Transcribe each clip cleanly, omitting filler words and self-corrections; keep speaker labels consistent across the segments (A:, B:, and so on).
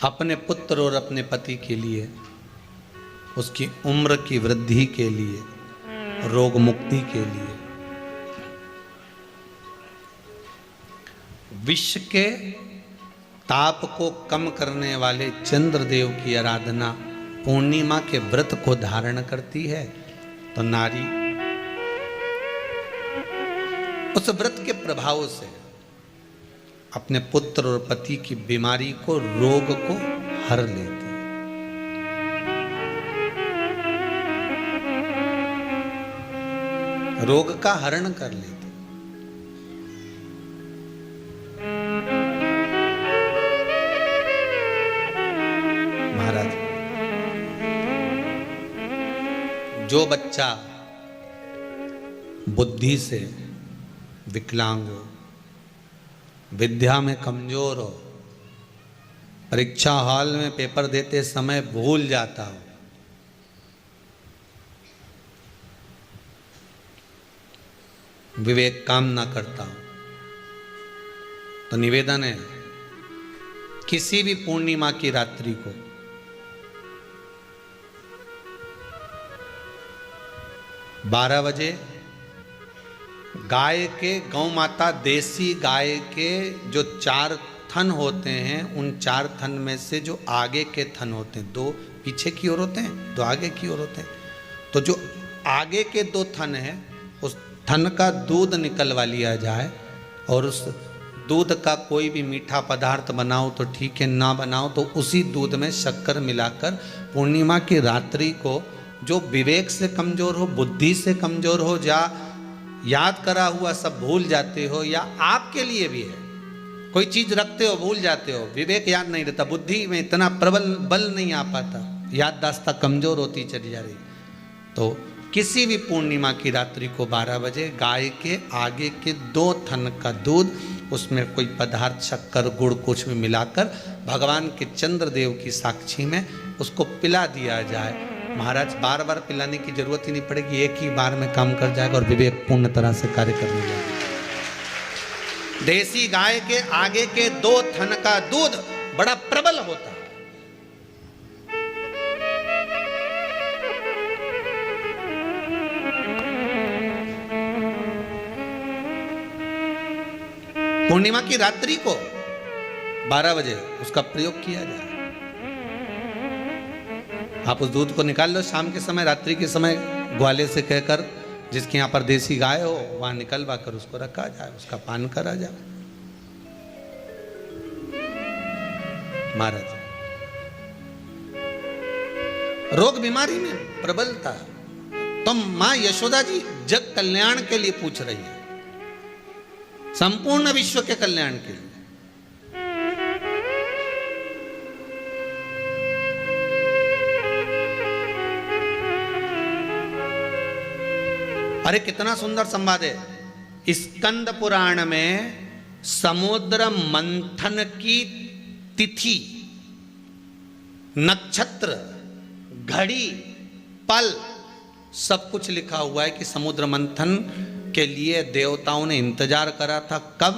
A: अपने पुत्र और अपने पति के लिए, उसकी उम्र की वृद्धि के लिए, रोग मुक्ति के लिए, विश्व के ताप को कम करने वाले चंद्रदेव की आराधना पूर्णिमा के व्रत को धारण करती है, तो नारी उस व्रत के प्रभाव से अपने पुत्र और पति की बीमारी को, रोग को हर लेती है। रोग का हरण कर लेती। महाराज, जो बच्चा बुद्धि से विकलांग हो, विद्या में कमजोर हो, परीक्षा हॉल में पेपर देते समय भूल जाता हो, विवेक काम ना करता हो, तो निवेदन है किसी भी पूर्णिमा की रात्रि को बारह बजे गाय के, गौ माता देसी गाय के जो 4 थन होते हैं, उन 4 थन में से जो आगे के थन होते हैं, 2 पीछे की ओर होते हैं, 2 आगे की ओर होते हैं, तो जो आगे के 2 थन हैं उस थन का दूध निकलवा लिया जाए और उस दूध का कोई भी मीठा पदार्थ बनाओ तो ठीक है, ना बनाओ तो उसी दूध में शक्कर मिलाकर पूर्णिमा की रात्रि को, जो विवेक से कमजोर हो, बुद्धि से कमजोर हो, या याद करा हुआ सब भूल जाते हो, या आपके लिए भी है कोई चीज रखते हो भूल जाते हो, विवेक याद नहीं रहता, बुद्धि में इतना प्रबल बल नहीं आ पाता, याददाश्त कमजोर होती चली जा रही, तो किसी भी पूर्णिमा की रात्रि को 12 बजे गाय के आगे के 2 थन का दूध, उसमें कोई पदार्थ, शक्कर, गुड़ कुछ भी मिलाकर भगवान के चंद्रदेव की साक्षी में उसको पिला दिया जाए। महाराज, बार बार पिलाने की जरूरत ही नहीं पड़ेगी, एक ही बार में काम कर जाएगा और विवेक पूर्ण तरह से कार्य करने लगेगा। देसी गाय के आगे के 2 थन का दूध बड़ा प्रबल होता है। पूर्णिमा की रात्रि को 12 बजे उसका प्रयोग किया जाए। आप उस दूध को निकाल लो शाम के समय, रात्रि के समय ग्वाले से कहकर, जिसके यहाँ पर देसी गाय हो वहां निकलवा कर उसको रखा जाए, उसका पान करा जाए। महाराज, रोग बीमारी में प्रबलता तो मां यशोदा जी जग कल्याण के लिए पूछ रही है, संपूर्ण विश्व के कल्याण के लिए। अरे कितना सुंदर संवाद है। स्कंद पुराण में समुद्र मंथन की तिथि, नक्षत्र, घड़ी, पल सब कुछ लिखा हुआ है कि समुद्र मंथन के लिए देवताओं ने इंतजार करा था। कब?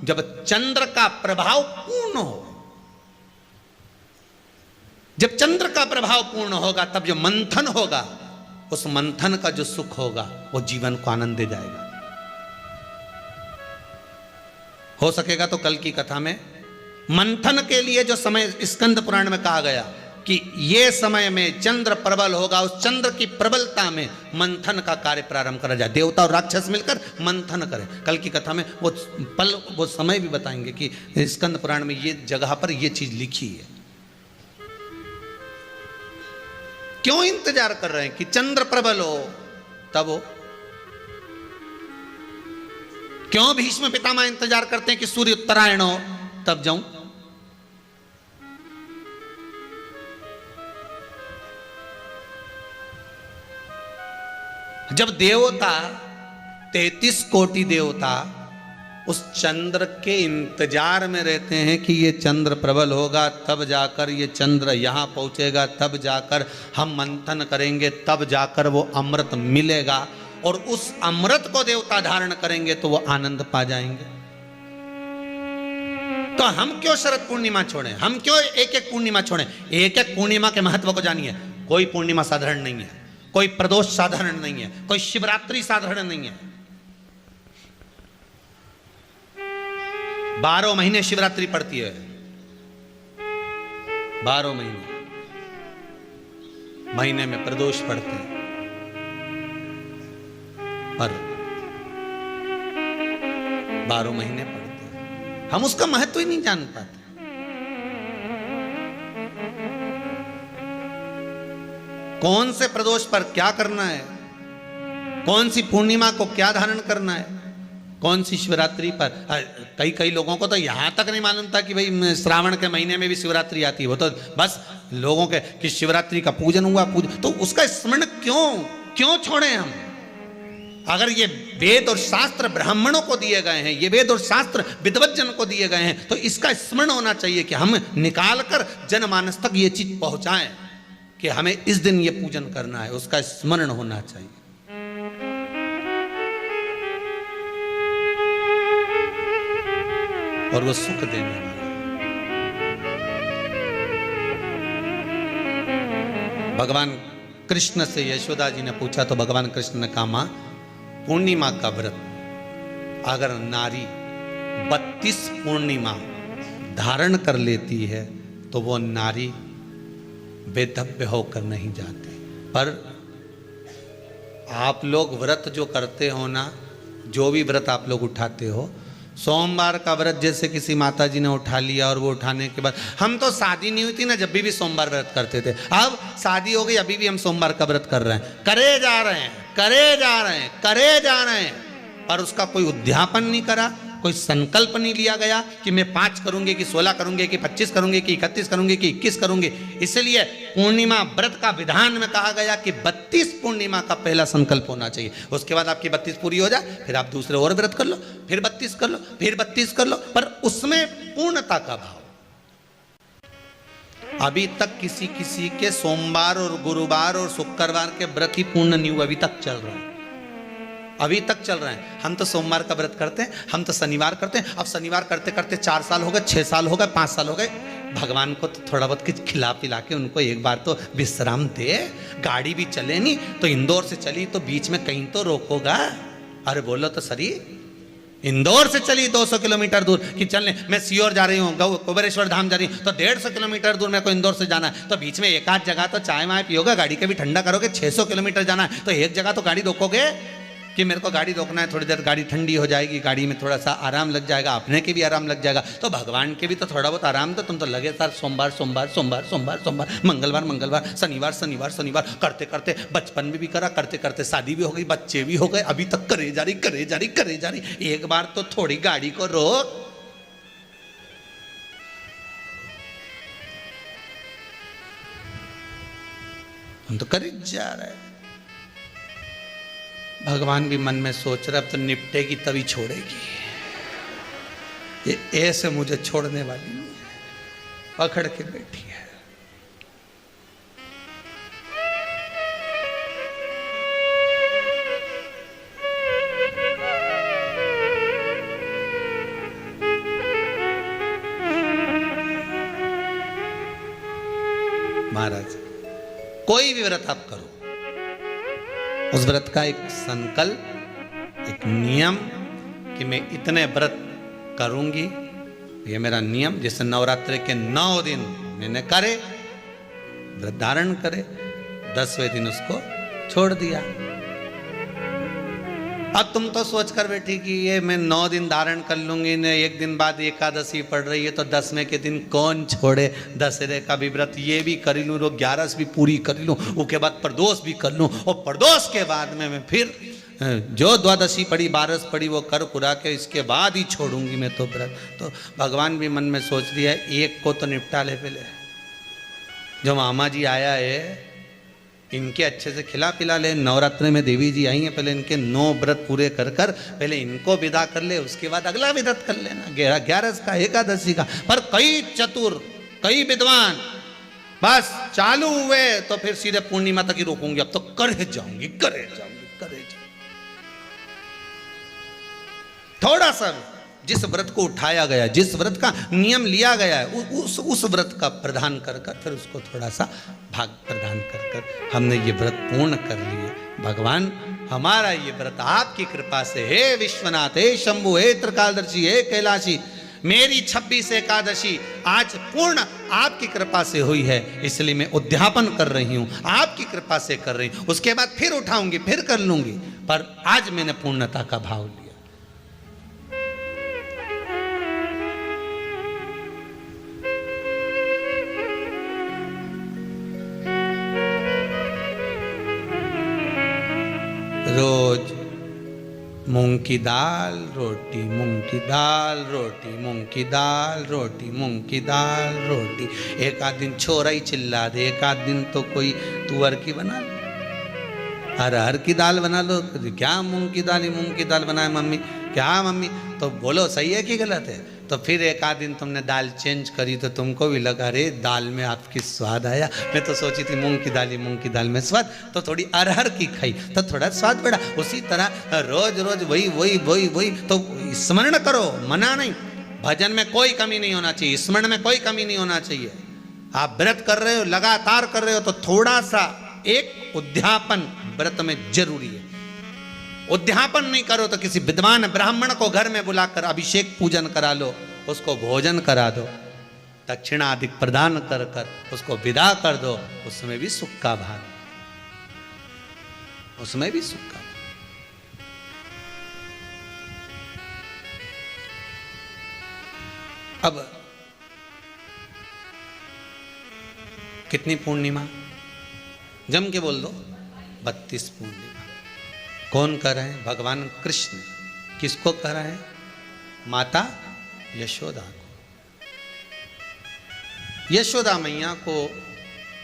A: जब चंद्र का प्रभाव पूर्ण हो। जब चंद्र का प्रभाव पूर्ण होगा तब जो मंथन होगा, उस मंथन का जो सुख होगा वो जीवन को आनंद दे जाएगा। हो सकेगा तो कल की कथा में मंथन के लिए जो समय स्कंद पुराण में कहा गया कि ये समय में चंद्र प्रबल होगा, उस चंद्र की प्रबलता में मंथन का कार्य प्रारंभ करा जाए। देवता और राक्षस मिलकर मंथन करें। कल की कथा में वो पल, वो समय भी बताएंगे कि स्कंद पुराण में ये जगह पर ये चीज लिखी है। क्यों इंतजार कर रहे हैं कि चंद्र प्रबल हो तब हो? क्यों भीष्म पितामह इंतजार करते हैं कि सूर्य उत्तरायण हो तब जाऊं? जब देवता 33 कोटि देवता उस चंद्र के इंतजार में रहते हैं कि ये चंद्र प्रबल होगा तब जाकर ये चंद्र यहां पहुंचेगा, तब जाकर हम मंथन करेंगे, तब जाकर वो अमृत मिलेगा और उस अमृत को देवता धारण करेंगे तो वो आनंद पा जाएंगे। तो हम क्यों शरद पूर्णिमा छोड़ें, हम क्यों एक एक पूर्णिमा छोड़ें? एक एक पूर्णिमा के महत्व को जानिए। कोई पूर्णिमा साधारण नहीं है, कोई प्रदोष साधारण नहीं है, कोई शिवरात्रि साधारण नहीं है। 12 महीने शिवरात्रि पड़ती है, 12 महीने में प्रदोष पड़ते हैं, पर 12 महीने पड़ते हैं, हम उसका महत्व ही नहीं जान पाते। कौन से प्रदोष पर क्या करना है, कौन सी पूर्णिमा को क्या धारण करना है, कौन सी शिवरात्रि पर। कई लोगों को तो यहां तक नहीं मालूम था कि भाई श्रावण के महीने में भी शिवरात्रि आती है। वो तो बस लोगों के कि शिवरात्रि का पूजन हुआ, तो उसका स्मरण क्यों छोड़े हम? अगर ये वेद और शास्त्र ब्राह्मणों को दिए गए हैं, ये वेद और शास्त्र विद्वज्जन को दिए गए हैं, तो इसका स्मरण होना चाहिए कि हम निकाल कर जनमानस तक ये चीज पहुंचाएं कि हमें इस दिन ये पूजन करना है, उसका स्मरण होना चाहिए। और वो सुख देने वाला। भगवान कृष्ण से यशोदा जी ने पूछा तो भगवान कृष्ण ने कहा, मां पूर्णिमा का व्रत अगर नारी 32 पूर्णिमा धारण कर लेती है तो वो नारी बेधव्य होकर नहीं जाती। पर आप लोग व्रत जो करते हो ना, जो भी व्रत आप लोग उठाते हो, सोमवार का व्रत जैसे किसी माता जी ने उठा लिया और वो उठाने के बाद, हम तो शादी नहीं हुई थी ना जब भी सोमवार व्रत करते थे, अब शादी हो गई अभी भी हम सोमवार का व्रत कर रहे हैं, करे जा रहे हैं, पर उसका कोई उद्यापन नहीं करा, कोई संकल्प नहीं लिया गया कि मैं 5 करूंगी कि 16 करूंगी कि 25 करूंगी कि 31 करूंगी कि 21 करूंगी। इसलिए पूर्णिमा व्रत का विधान में कहा गया कि 32 पूर्णिमा का पहला संकल्प होना चाहिए। उसके बाद आपकी 32 पूरी हो जाए, फिर आप दूसरे और व्रत कर लो, फिर 32 कर लो, फिर 32 कर लो, पर उसमें पूर्णता का भाव। अभी तक किसी के सोमवार और गुरुवार और शुक्रवार के व्रत ही पूर्ण नहीं हुआ, अभी तक चल रहा है, अभी तक चल रहे हैं। हम तो सोमवार का व्रत करते हैं, हम तो शनिवार करते हैं, अब शनिवार करते करते 4 साल हो गए, 6 साल हो गए, 5 साल हो गए। भगवान को तो थोड़ा बहुत कुछ खिला पिला के उनको एक बार तो विश्राम दे। गाड़ी भी चले नहीं तो इंदौर से चली तो बीच में कहीं तो रोकोगा। अरे बोलो तो सरी, इंदौर से चली 200 किलोमीटर दूर कि चलने, मैं सीहोर जा रही हूँ, कुबेरेश्वर धाम जा रही हूँ, तो 150 किलोमीटर दूर मेरे को इंदौर से जाना है, तो बीच में एक आध जगह तो चाय वाय पियोगे, गाड़ी के भी ठंडा करोगे। 600 किलोमीटर जाना है तो एक जगह तो गाड़ी रोकोगे कि मेरे को गाड़ी रोकना है, थोड़ी देर गाड़ी ठंडी हो जाएगी, गाड़ी में थोड़ा सा आराम लग जाएगा, अपने के भी आराम लग जाएगा, तो भगवान के भी तो थोड़ा बहुत आराम दो। तुम तो लगे सर सोमवार सोमवार सोमवार सोमवार सोमवार, मंगलवार मंगलवार, शनिवार शनिवार शनिवार, करते करते बचपन में भी करा, करते करते शादी भी हो गई, बच्चे भी हो गए, अभी तक करे जा रही। एक बार तो थोड़ी गाड़ी को रोक। हम तो कर जा रहे हैं। भगवान भी मन में सोच रहा, अब तो निपटेगी तभी छोड़ेगी, ये ऐसे मुझे छोड़ने वाली नहीं, पकड़ के बैठी है। महाराज कोई भी व्रत आप करो, उस व्रत का एक संकल्प, एक नियम कि मैं इतने व्रत करूंगी, ये मेरा नियम। जैसे नवरात्रि के 9 दिन मैंने करे, व्रत धारण करे, 10वें दिन उसको छोड़ दिया। अब तुम तो सोच कर बैठी कि ये मैं 9 दिन धारण कर लूंगी न, एक दिन बाद एकादशी पड़ रही है तो 10वें के दिन कौन छोड़े, दशहरे का भी व्रत ये भी कर लूँ, 11 भी पूरी कर लूँ, उसके बाद प्रदोष भी कर लूँ, और प्रदोष के बाद में मैं फिर जो द्वादशी पड़ी 12 पड़ी वो कर पुरा के इसके बाद ही छोड़ूंगी मैं तो व्रत। तो भगवान भी मन में सोच लिया एक को तो निपटा ले पहले, जो मामा जी आया है इनके अच्छे से खिला पिला ले। नवरात्रि में देवी जी आई हैं, पहले इनके 9 व्रत पूरे कर कर पहले इनको विदा कर ले, उसके बाद अगला व्रत कर लेना 11 का, एकादशी का। पर कई चतुर, कई विद्वान बस चालू हुए तो फिर सीधे पूर्णिमा तक ही रोकूंगी, अब तो करे जाऊंगी। थोड़ा सा जिस व्रत को उठाया गया, जिस व्रत का नियम लिया गया है, उस व्रत का प्रदान कर फिर उसको थोड़ा सा भाग प्रदान कर हमने ये व्रत पूर्ण कर लिए। भगवान हमारा ये व्रत आपकी कृपा से, हे विश्वनाथ, हे शंभु, हे त्रिकालदर्शी, हे कैलाशी, मेरी 26 एकादशी आज पूर्ण आपकी कृपा से हुई है, इसलिए मैं उद्यापन कर रही हूं, आपकी कृपा से कर रही हूं। उसके बाद फिर उठाऊंगी, फिर कर लूंगी, पर आज मैंने पूर्णता का भाव लिया। रोज मूंग की दाल रोटी, मूंग की दाल रोटी, मूंग की दाल रोटी, मूंग की दाल रोटी। एक आध दिन छोरा ही चिल्ला दे, एक आध दिन तो कोई तुअर की बना लो, अरहर की दाल बना लो। क्या मूंग की दाल बनाए मम्मी, क्या मम्मी? तो बोलो सही है कि गलत है? तो फिर एक आध दिन तुमने दाल चेंज करी तो तुमको भी लगा अरे दाल में आपकी स्वाद आया। मैं तो सोची थी मूंग की दाल में स्वाद, तो थोड़ी अरहर की खाई तो थोड़ा स्वाद बढ़ा। उसी तरह रोज रोज वही तो स्मरण करो, मना नहीं। भजन में कोई कमी नहीं होना चाहिए, स्मरण में कोई कमी नहीं होना चाहिए। आप व्रत कर रहे हो, लगातार कर रहे हो, तो थोड़ा सा एक उद्यापन व्रत में जरूरी है। उद्यापन नहीं करो तो किसी विद्वान ब्राह्मण को घर में बुलाकर अभिषेक पूजन करा लो, उसको भोजन करा दो, दक्षिणादिक प्रदान कर उसको विदा कर दो, उसमें भी सुख का भाग, उसमें भी सुख का। अब कितनी पूर्णिमा? जम के बोल दो, 32 पूर्णिमा। कौन कर रहे हैं? भगवान कृष्ण। किसको कर रहे हैं? माता यशोदा को। यशोदा मैया को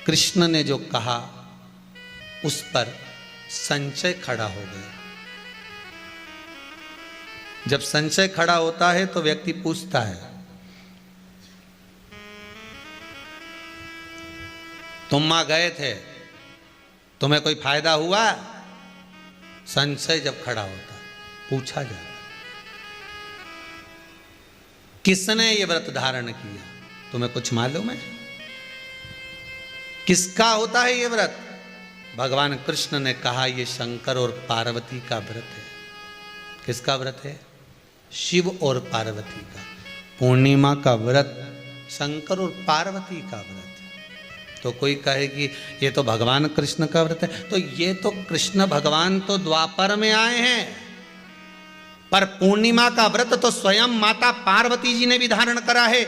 A: कृष्ण ने जो कहा उस पर संशय खड़ा हो गया। जब संशय खड़ा होता है तो व्यक्ति पूछता है, तुम मां गए थे, तुम्हें कोई फायदा हुआ? संशय जब खड़ा होता है पूछा जाता, किसने ये व्रत धारण किया? तुम्हें कुछ मालूम है? किसका होता है ये व्रत? भगवान कृष्ण ने कहा ये शंकर और पार्वती का व्रत है। किसका व्रत है? शिव और पार्वती का। पूर्णिमा का व्रत शंकर और पार्वती का व्रत। तो कोई कहे कि ये तो भगवान कृष्ण का व्रत है, तो ये तो कृष्ण भगवान तो द्वापर में आए हैं, पर पूर्णिमा का व्रत तो स्वयं माता पार्वती जी ने भी धारण करा है।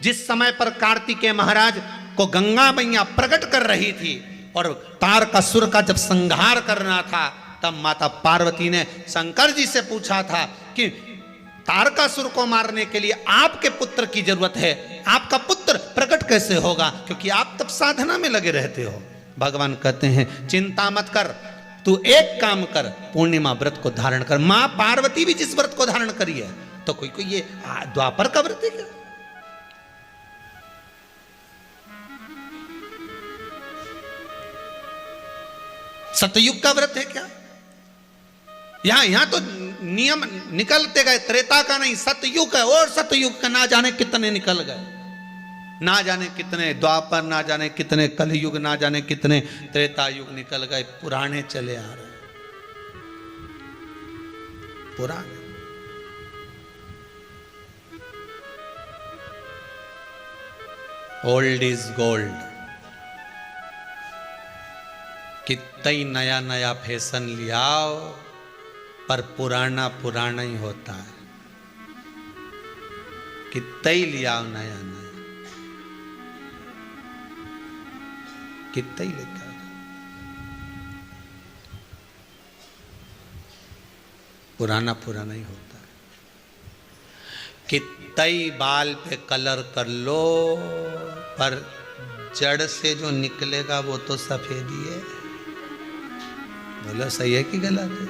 A: जिस समय पर कार्तिकेय महाराज को गंगा मैया प्रकट कर रही थी और तारकासुर का जब संहार करना था, तब माता पार्वती ने शंकर जी से पूछा था कि तारकासुर को मारने के लिए आपके पुत्र की जरूरत है, आपका पुत्र प्रकट कैसे होगा? क्योंकि आप तब साधना में लगे रहते हो। भगवान कहते हैं चिंता मत कर, तू एक काम कर, पूर्णिमा व्रत को धारण कर। मां पार्वती भी जिस व्रत को धारण करी है, तो कोई ये द्वापर का व्रत है क्या? सतयुग का व्रत है क्या? यहां तो नियम निकलते गए, त्रेता का नहीं सतयुग है, और सतयुग का ना जाने कितने निकल गए, ना जाने कितने द्वापर, ना जाने कितने कलयुग, ना जाने कितने त्रेता युग निकल गए। पुराने चले आ रहे, पुराने। Old is gold. कितना ही नया नया फैशन लियाओ, पर पुराना पुराना ही होता है। कितना ही लियाओ नया नया, कितना ही लेकर पुराना पुराना ही होता है। कितना ही बाल पे कलर कर लो, पर जड़ से जो निकलेगा वो तो सफेद ही है। बोलो सही है कि गलत है?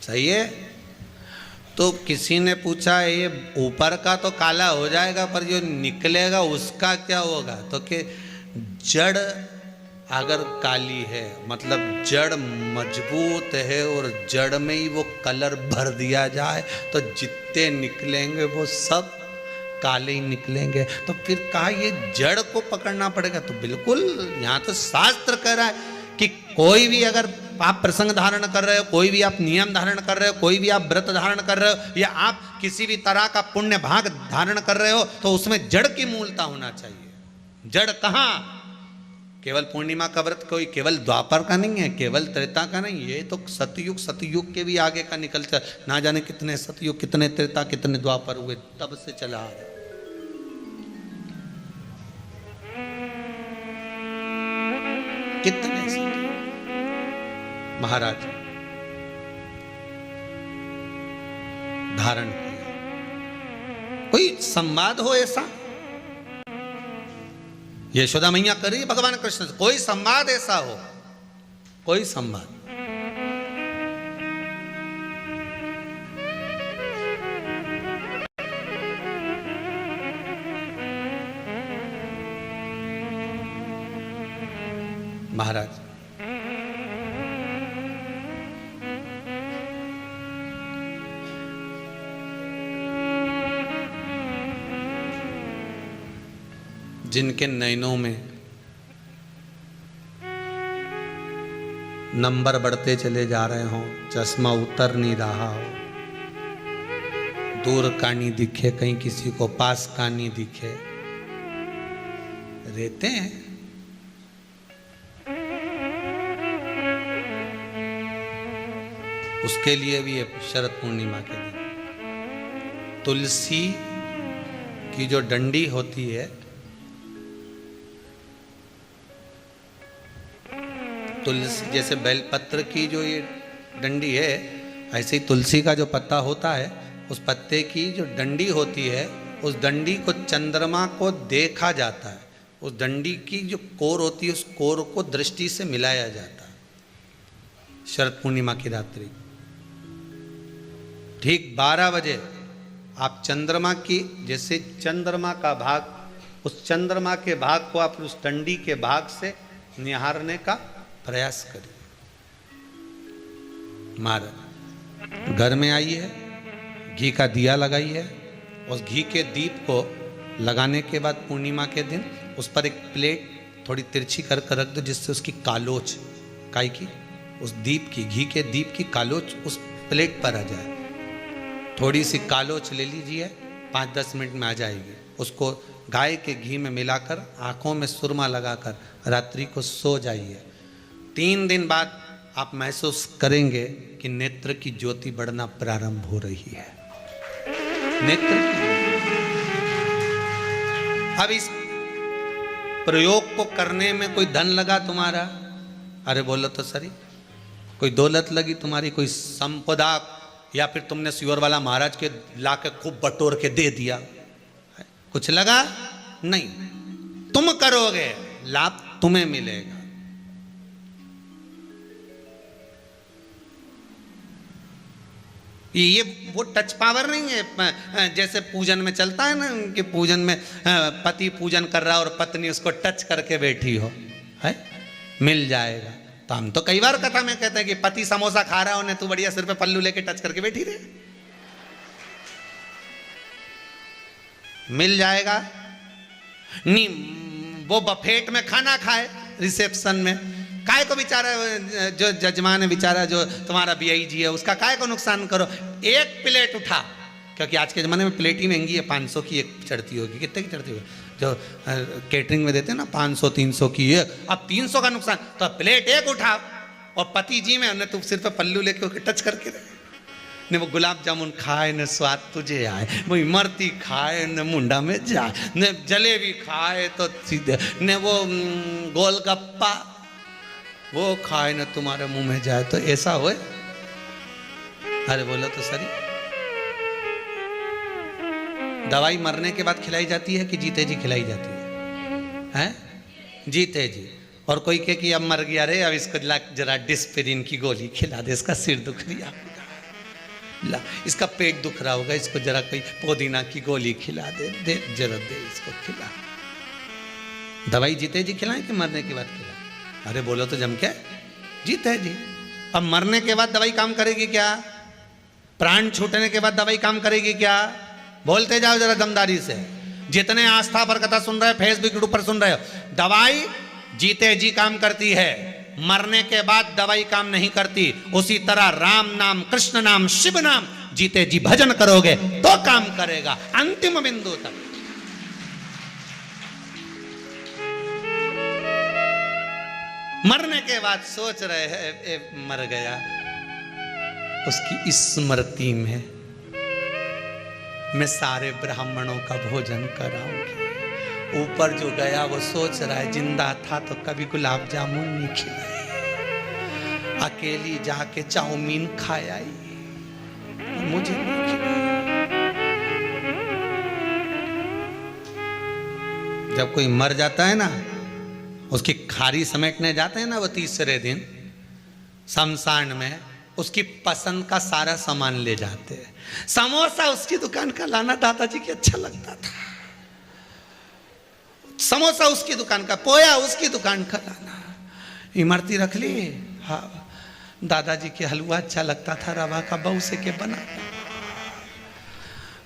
A: सही है। तो किसी ने पूछा ये ऊपर का तो काला हो जाएगा, पर जो निकलेगा उसका क्या होगा? तो कि जड़ अगर काली है मतलब जड़ मजबूत है और जड़ में ही वो कलर भर दिया जाए तो जितने निकलेंगे वो सब काले ही निकलेंगे। तो फिर कहा ये जड़ को पकड़ना पड़ेगा। तो बिल्कुल यहाँ तो शास्त्र कह रहा है कि कोई भी अगर आप प्रसंग धारण कर रहे हो, कोई भी आप नियम धारण कर रहे हो, कोई भी आप व्रत धारण कर रहे हो, या आप किसी भी तरह का पुण्य भाग धारण कर रहे हो, तो उसमें जड़ की मूलता होना चाहिए। जड़ कहाँ? केवल पूर्णिमा का व्रत कोई केवल द्वापर का नहीं है, केवल त्रेता का नहीं, ये तो सतयुग के भी आगे का निकलता, ना जाने कितने सतयुग, कितने त्रेता, कितने द्वापर हुए, तब से चला आ रहा। कितने महाराज धारण किया। कोई संवाद हो ऐसा? यशोदा मैया कर रही है भगवान कृष्ण से, कोई संवाद ऐसा हो, कोई संवाद। महाराज जिनके नयनों में नंबर बढ़ते चले जा रहे हों, चश्मा उतर नहीं रहा हो, दूर का नहीं दिखे, कहीं किसी को पास का नहीं दिखे, रहते हैं। उसके लिए भी ये शरद पूर्णिमा के दिन तुलसी की जो डंडी होती है, तुलसी जैसे बेलपत्र की जो ये डंडी है, ऐसे ही तुलसी का जो पत्ता होता है, उस पत्ते की जो डंडी होती है, उस डंडी को चंद्रमा को देखा जाता है। उस डंडी की जो कोर होती है, उस कोर को दृष्टि से मिलाया जाता है। शरद पूर्णिमा की रात्रि ठीक 12 बजे आप चंद्रमा की, जैसे चंद्रमा का भाग, उस चंद्रमा के भाग को आप उस डंडी के भाग से निहारने का प्रयास करिए। महाराज घर में आइए, घी का दिया लगाइए, उस घी के दीप को लगाने के बाद पूर्णिमा के दिन उस पर एक प्लेट थोड़ी तिरछी कर रख दो, जिससे उसकी कालोच, काई की, उस दीप की, घी के दीप की कालोच उस प्लेट पर आ जाए। थोड़ी सी कालोच ले लीजिए, 5-10 मिनट में आ जाएगी। उसको गाय के घी में मिलाकर आंखों में सुरमा लगाकर रात्रि को सो जाइए। 3 दिन बाद आप महसूस करेंगे कि नेत्र की ज्योति बढ़ना प्रारंभ हो रही है। नेत्र की। अब इस प्रयोग को करने में कोई धन लगा तुम्हारा? अरे बोलो तो सही। कोई दौलत लगी तुम्हारी, कोई संपदा, या फिर तुमने सियोर वाला महाराज के लाके खूब बटोर के दे दिया, कुछ लगा? नहीं। तुम करोगे, लाभ तुम्हें मिलेगा। ये वो टच पावर नहीं है जैसे पूजन में चलता है ना, कि पूजन में पति पूजन कर रहा और पत्नी उसको टच करके बैठी हो, है मिल जाएगा। तो हम तो कई बार कथा में कहते हैं कि पति समोसा खा रहा हो, तू बढ़िया सिर पे पल्लू लेके टच करके बैठी रहे, मिल जाएगा। नहीं, वो बफेट में खाना खाए रिसेप्शन में, काय को बेचारा जो जजमान है, बेचारा जो तुम्हारा बीआई जी है, उसका काय को नुकसान करो। एक प्लेट उठा, क्योंकि आज के ज़माने में प्लेट ही महंगी है, 500 की एक चढ़ती होगी, कितने की चढ़ती होगी जो केटरिंग में देते हैं ना, 500-300 की एक। अब 300 का नुकसान, तो प्लेट एक उठा और पति जी में उन्हें तू सिर पे पल्लू लेके टच करके रहे ने, वो गुलाब जामुन खाए न स्वाद तुझे आए, वो इमरती खाए न मुंडा में जाए, न जलेबी खाए तो सीधे, न वो गोलगप्पा वो खाए न तुम्हारे मुंह में जाए, तो ऐसा होए? अरे बोलो तो सही। दवाई मरने के बाद खिलाई जाती है कि जीते जी खिलाई जाती है? हैं? जीते जी। और कोई कहे कि अब मर गया रे, अब इसको जरा डिस्पेरिन की गोली खिला दे, इसका सिर दुख रहा, इसका पेट दुख रहा होगा, इसको जरा कोई पुदीना की गोली खिला दे, दे जरा दे इसको खिला। दवाई जीते जी खिलाएं कि मरने के बाद खिलाएं? अरे बोलो तो जम के, जीते जी। अब मरने के बाद दवाई काम करेगी क्या? प्राण छूटने के बाद दवाई काम करेगी क्या? बोलते जाओ जरा दमदारी से। जितने आस्था पर कथा सुन रहे हो, फेसबुक पर सुन रहे हो, दवाई जीते जी काम करती है, मरने के बाद दवाई काम नहीं करती। उसी तरह राम नाम, कृष्ण नाम, शिव नाम जीते जी भजन करोगे तो काम करेगा अंतिम बिंदु तक। मरने के बाद सोच रहे हैं मर गया, उसकी स्मृति में मैं सारे ब्राह्मणों का भोजन कराऊंगी। ऊपर जो गया वो सोच रहा है जिंदा था तो कभी गुलाब जामुन नहीं खिलाई, अकेली जाके चाउमीन खाई, मुझे नहीं खिलाई। जब कोई मर जाता है ना, उसकी खारी समेटने जाते हैं ना, वो तीसरे दिन शमशान में उसकी पसंद का सारा सामान ले जाते हैं। समोसा उसकी दुकान का लाना दादाजी की अच्छा लगता था, समोसा उसकी दुकान का, पोया उसकी दुकान का लाना। इमरती रख ली, हाँ दादाजी के हलवा अच्छा लगता था, रवा का बहू से के बना,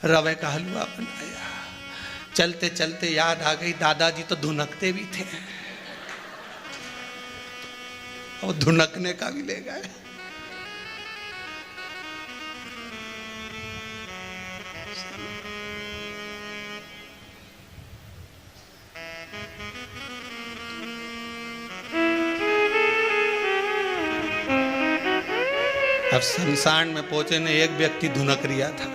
A: रवे का हलवा बनाया। चलते चलते याद आ गई दादाजी तो धुनकते भी थे, और धुनकने का भी ले गए। अब शमशान में पहुंचे ने एक व्यक्ति धुनक रिया था,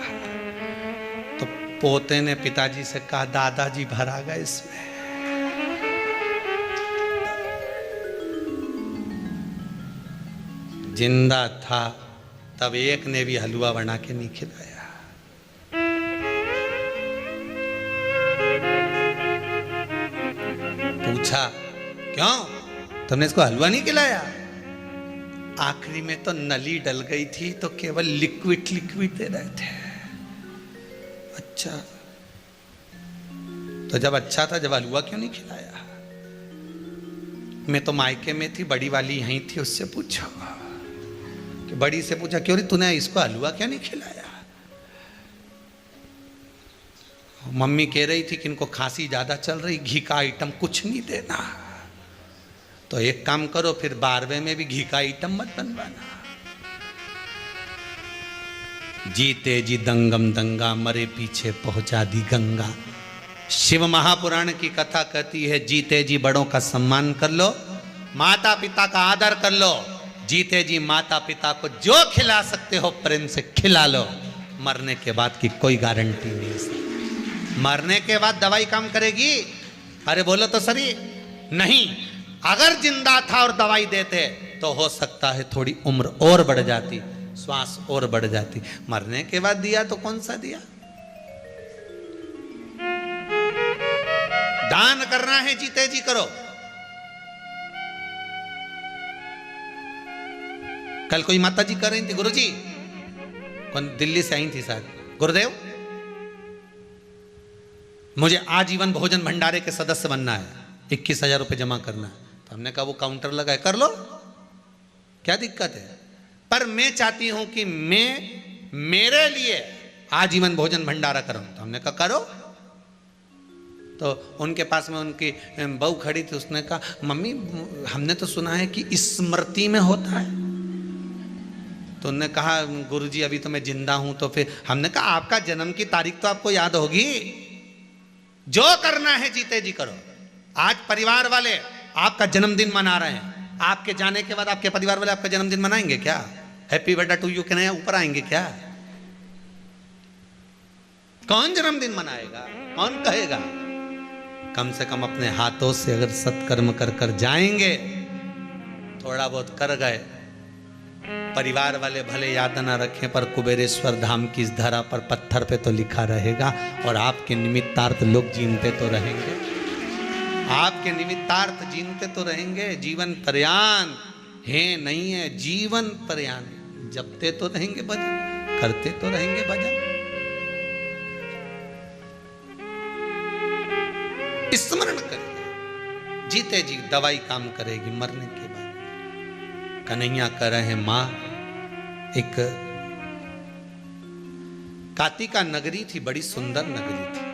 A: तो पोते ने पिताजी से कहा दादाजी भरा गए इसमें। जिंदा था तब एक ने भी हलवा बना के नहीं खिलाया। पूछा क्यों तुमने इसको हलवा नहीं खिलाया? आखिरी में तो नली डल गई थी तो केवल लिक्विड लिक्विड दे रहे थे। अच्छा, तो जब अच्छा था जब हलवा क्यों नहीं खिलाया? मैं तो मायके में थी, बड़ी वाली यहीं थी, उससे पूछो कि बड़ी से पूछा क्यों रे तूने इसको हलवा क्यों नहीं खिलाया? मम्मी कह रही थी कि इनको खांसी ज्यादा चल रही, घी का आइटम कुछ नहीं देना। तो एक काम करो फिर 12वें में भी घी का आइटम मत बनवाना। जीते जी दंगम दंगा, मरे पीछे पहुंचा दी गंगा। शिव महापुराण की कथा कहती है जीते जी बड़ों का सम्मान कर लो, माता पिता का आदर कर लो। जीते जी माता पिता को जो खिला सकते हो प्रेम से खिला लो। मरने के बाद की कोई गारंटी नहीं। मरने के बाद दवाई काम करेगी? अरे बोलो तो सही, नहीं। अगर जिंदा था और दवाई देते तो हो सकता है थोड़ी उम्र और बढ़ जाती, श्वास और बढ़ जाती। मरने के बाद दिया तो कौन सा दिया? दान करना है जीते जी करो। कल कोई माता जी कर रही थी, गुरुजी कौन दिल्ली से आई थी शायद, गुरुदेव मुझे आजीवन भोजन भंडारे के सदस्य बनना है, 21,000 रुपये जमा करना है। तो हमने कहा वो काउंटर लगा है, कर लो, क्या दिक्कत है? पर मैं चाहती हूं कि मैं मेरे लिए आजीवन भोजन भंडारा करूं। तो हमने कहा करो। तो उनके पास में उनकी बहू खड़ी थी, उसने कहा मम्मी हमने तो सुना है कि स्मृति में होता है। तो उन्होंने कहा गुरुजी अभी तो मैं जिंदा हूं। तो फिर हमने कहा आपका जन्म की तारीख तो आपको याद होगी, जो करना है जीते जी करो। आज परिवार वाले आपका जन्मदिन मना रहे हैं, आपके जाने के बाद आपके परिवार वाले आपका जन्मदिन मनाएंगे क्या? हैप्पी बर्थडे टू यू कहने ऊपर आएंगे क्या? कौन जन्मदिन मनाएगा? कौन कहेगा? कम से कम अपने हाथों से अगर सत्कर्म कर कर जाएंगे, थोड़ा बहुत कर गए, परिवार वाले भले याद ना रखें पर कुबेरेश्वर धाम की इस धरा पर पत्थर पे तो लिखा रहेगा। और आपके निमित्तार्थ लोग जीनते तो रहेंगे, आपके निमित्तार्थ जीनते तो रहेंगे। जीवन पर्यान है नहीं है, जीवन पर्यान जपते तो रहेंगे भजन, करते तो रहेंगे भजन। स्मरण करेंगे, जीते जी दवाई काम करेगी मरने के बाद। कन्हैया कह रहे हैं मां, एक कातिका नगरी थी, बड़ी सुंदर नगरी थी।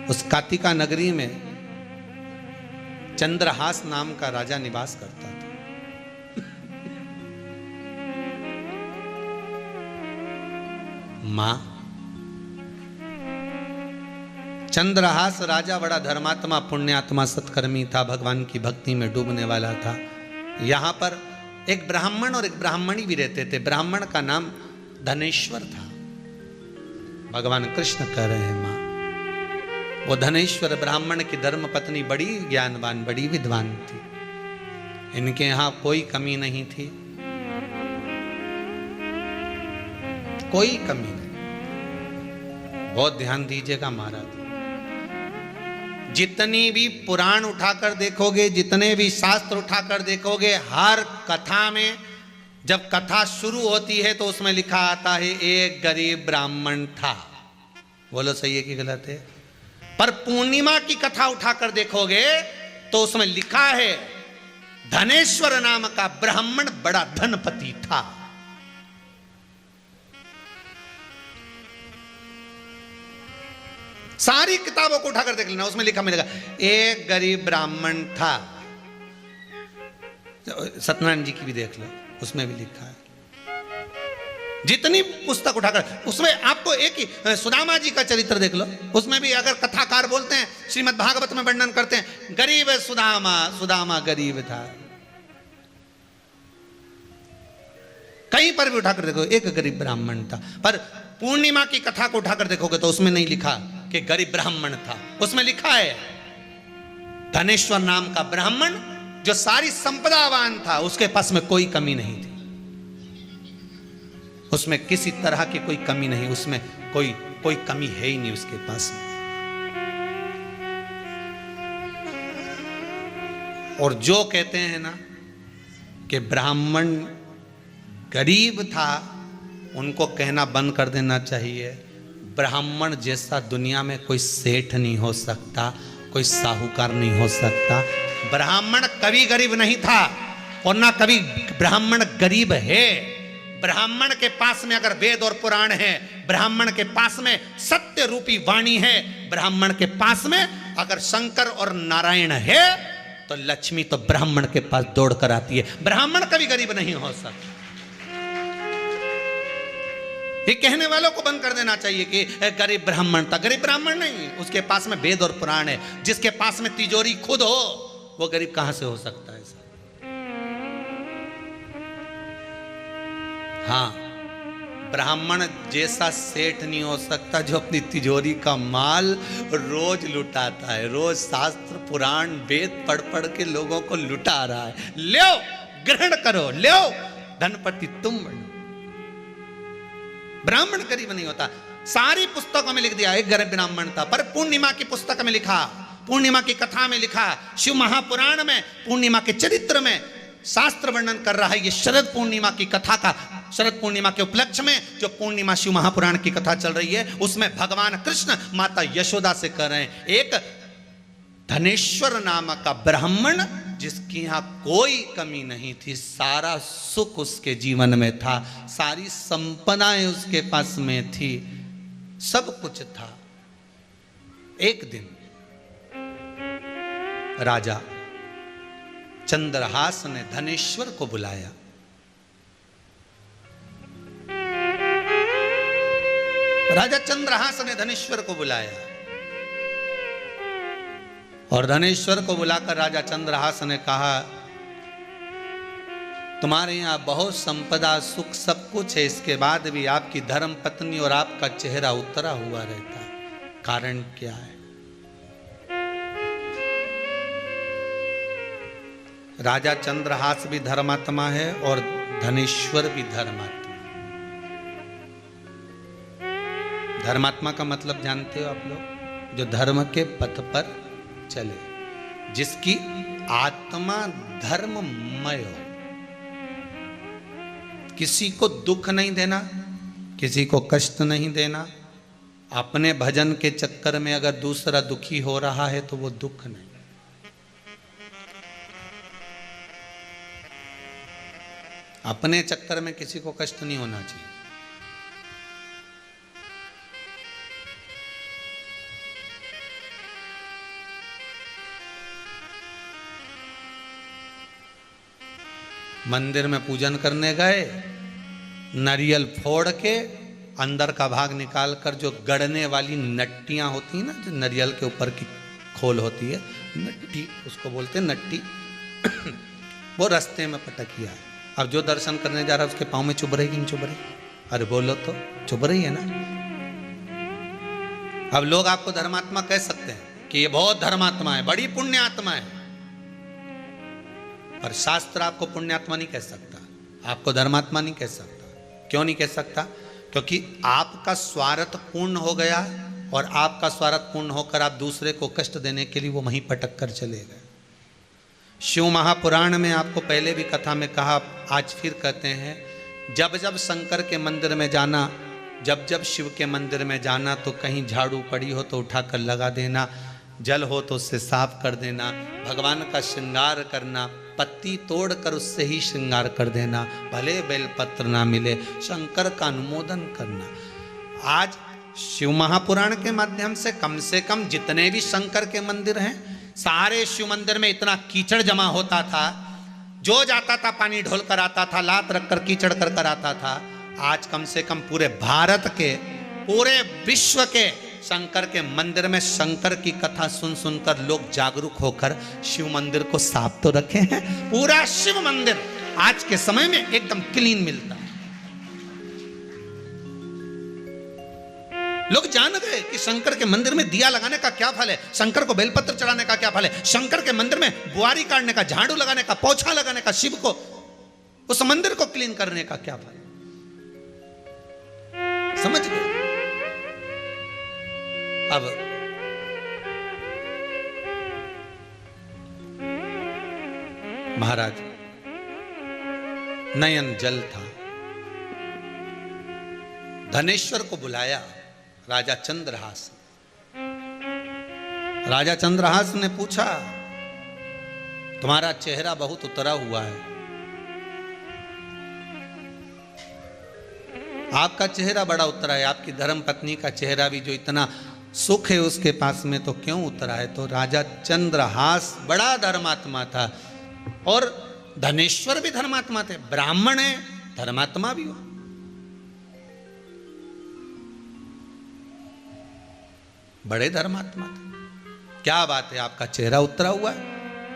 A: उस कातिका नगरी में चंद्रहास नाम का राजा निवास करता था। मां, चंद्रहास राजा बड़ा धर्मात्मा, पुण्यात्मा, सत्कर्मी था, भगवान की भक्ति में डूबने वाला था। यहां पर एक ब्राह्मण और एक ब्राह्मणी भी रहते थे। ब्राह्मण का नाम धनेश्वर था। भगवान कृष्ण कह रहे हैं मां, वो धनेश्वर ब्राह्मण की धर्म पत्नी बड़ी ज्ञानवान, बड़ी विद्वान थी। इनके यहां कोई कमी नहीं थी, कोई कमी नहीं। बहुत ध्यान दीजिएगा महाराज, जितनी भी पुराण उठाकर देखोगे, जितने भी शास्त्र उठाकर देखोगे, हर कथा में जब कथा शुरू होती है तो उसमें लिखा आता है एक गरीब ब्राह्मण था। बोलो सही है कि गलत है? पर पूर्णिमा की कथा उठाकर देखोगे तो उसमें लिखा है धनेश्वर नाम का ब्राह्मण बड़ा धनपति था। सारी किताबों को उठाकर देख लेना, उसमें लिखा मिलेगा एक गरीब ब्राह्मण था। सत्यनारायण जी की भी देख लो, उसमें भी लिखा है। जितनी पुस्तक उठाकर, उसमें आपको एक ही सुदामा जी का चरित्र देख लो, उसमें भी अगर कथाकार बोलते हैं, श्रीमद् भागवत में वर्णन करते हैं, गरीब सुदामा, सुदामा गरीब था। कहीं पर भी उठाकर देखो एक गरीब ब्राह्मण था। पर पूर्णिमा की कथा को उठाकर देखोगे तो उसमें नहीं लिखा कि गरीब ब्राह्मण था। उसमें लिखा है धनेश्वर नाम का ब्राह्मण जो सारी संपदावान था, उसके पास में कोई कमी नहीं थी। उसमें किसी तरह की कोई कमी नहीं, उसमें कोई कमी है ही नहीं उसके पास में। और जो कहते हैं ना कि ब्राह्मण गरीब था, उनको कहना बंद कर देना चाहिए। ब्राह्मण जैसा दुनिया में कोई सेठ नहीं हो सकता, कोई साहूकार नहीं हो सकता। ब्राह्मण कभी गरीब नहीं था और ना कभी ब्राह्मण गरीब है। ब्राह्मण के पास में अगर वेद और पुराण है, ब्राह्मण के पास में सत्य रूपी वाणी है, ब्राह्मण के पास में अगर शंकर और नारायण है, तो लक्ष्मी तो ब्राह्मण के पास दौड़ कर आती है। ब्राह्मण कभी गरीब नहीं हो सकता। ये कहने वालों को बंद कर देना चाहिए कि गरीब ब्राह्मण था। गरीब ब्राह्मण नहीं, उसके पास में वेद और पुराण है। जिसके पास में तिजोरी खुद हो, वो गरीब कहां से हो सकता है? हाँ, ब्राह्मण जैसा सेठ नहीं हो सकता जो अपनी तिजोरी का माल रोज लुटाता है। रोज शास्त्र पुराण वेद पढ़ पढ़ के लोगों को लुटा रहा है। लो ग्रहण करो, लो धनपति तुम बनो। ब्राह्मण गरीब नहीं होता। सारी पुस्तकों में लिख दिया एक गरीब ब्राह्मण था। पर पूर्णिमा की पुस्तक में लिखा, पूर्णिमा की कथा में लिखा, शिव महापुराण में पूर्णिमा के चरित्र में शास्त्र वर्णन कर रहा है। ये शरद पूर्णिमा की कथा का, शरद पूर्णिमा के उपलक्ष्य में जो पूर्णिमा शिव महापुराण की कथा चल रही है, उसमें भगवान कृष्ण माता यशोदा से कह रहे हैं एक धनेश्वर नाम का ब्राह्मण जिसकी यहां कोई कमी नहीं थी, सारा सुख उसके जीवन में था, सारी संपदाएं उसके पास में थी, सब कुछ था। एक दिन राजा चंद्रहास ने धनेश्वर को बुलाया। राजा चंद्रहास ने धनेश्वर को बुलाया और धनेश्वर को बुलाकर राजा चंद्रहास ने कहा, तुम्हारे यहां बहुत संपदा सुख सब कुछ है, इसके बाद भी आपकी धर्म पत्नी और आपका चेहरा उतरा हुआ रहता है, कारण क्या है? राजा चंद्रहास भी धर्मात्मा है और धनेश्वर भी धर्मात्मा। धर्मात्मा का मतलब जानते हो आप लोग? जो धर्म के पथ पर चले, जिसकी आत्मा धर्ममय हो, किसी को दुख नहीं देना, किसी को कष्ट नहीं देना, अपने भजन के चक्कर में अगर दूसरा दुखी हो रहा है तो वो दुख नहीं। अपने चक्कर में किसी को कष्ट नहीं होना चाहिए। मंदिर में पूजन करने गए, नारियल फोड़ के अंदर का भाग निकाल कर जो गड़ने वाली नट्टियां होती हैं ना, जो नारियल के ऊपर की खोल होती है, नट्टी उसको बोलते हैं, नट्टी वो रास्ते में पटकिया है। अब जो दर्शन करने जा रहा है उसके पाँव में चुभ रही कि नहीं चुभ रही? अरे बोलो तो, चुभ रही है ना। अब लोग आपको धर्मात्मा कह सकते हैं कि ये बहुत धर्मात्मा है, बड़ी पुण्यात्मा है, पर शास्त्र आपको पुण्यात्मा नहीं कह सकता, आपको धर्मात्मा नहीं कह सकता। क्यों नहीं कह सकता? क्योंकि आपका स्वार्थ पूर्ण हो गया, और आपका स्वार्थ पूर्ण होकर आप दूसरे को कष्ट देने के लिए वो वहीं पटक कर चले गए। शिव महापुराण में आपको पहले भी कथा में कहा, आज फिर कहते हैं, जब जब शंकर के मंदिर में जाना, जब जब शिव के मंदिर में जाना, तो कहीं झाड़ू पड़ी हो तो उठाकर लगा देना, जल हो तो उससे साफ कर देना, भगवान का श्रृंगार करना, पत्ती तोड़कर उससे ही श्रृंगार कर देना, भले बेलपत्र ना मिले, शंकर का अनुमोदन करना। आज शिव महापुराण के माध्यम से कम जितने भी शंकर के मंदिर हैं, सारे शिव मंदिर में इतना कीचड़ जमा होता था, जो जाता था पानी ढोल कर आता था, लात रखकर कीचड़ कर कर आता था। आज कम से कम पूरे भारत के, पूरे विश्व के शंकर के मंदिर में शंकर की कथा सुन सुनकर लोग जागरूक होकर शिव मंदिर को साफ तो रखे हैं। पूरा शिव मंदिर आज के समय में एकदम क्लीन मिलता है। लोग जान गए कि शंकर के मंदिर में दिया लगाने का क्या फल है, शंकर को बेलपत्र चढ़ाने का क्या फल है, शंकर के मंदिर में बुआरी काटने का, झाड़ू लगाने का, पोछा लगाने का, शिव को, उस मंदिर को क्लीन करने का क्या फल है। समझ गए? अब महाराज नयन जल था, धनेश्वर को बुलाया राजा चंद्रहास। राजा चंद्रहास ने पूछा, तुम्हारा चेहरा बहुत उतरा हुआ है, आपका चेहरा बड़ा उतरा है, आपकी धर्म पत्नी का चेहरा भी जो इतना सुख है उसके पास में, तो क्यों उतरा है? तो राजा चंद्रहास बड़ा धर्मात्मा था, और धनेश्वर भी धर्मात्मा थे, ब्राह्मण है, धर्मात्मा भी हो। बड़े धर्मात्मा थे। क्या बात है, आपका चेहरा उतरा हुआ है?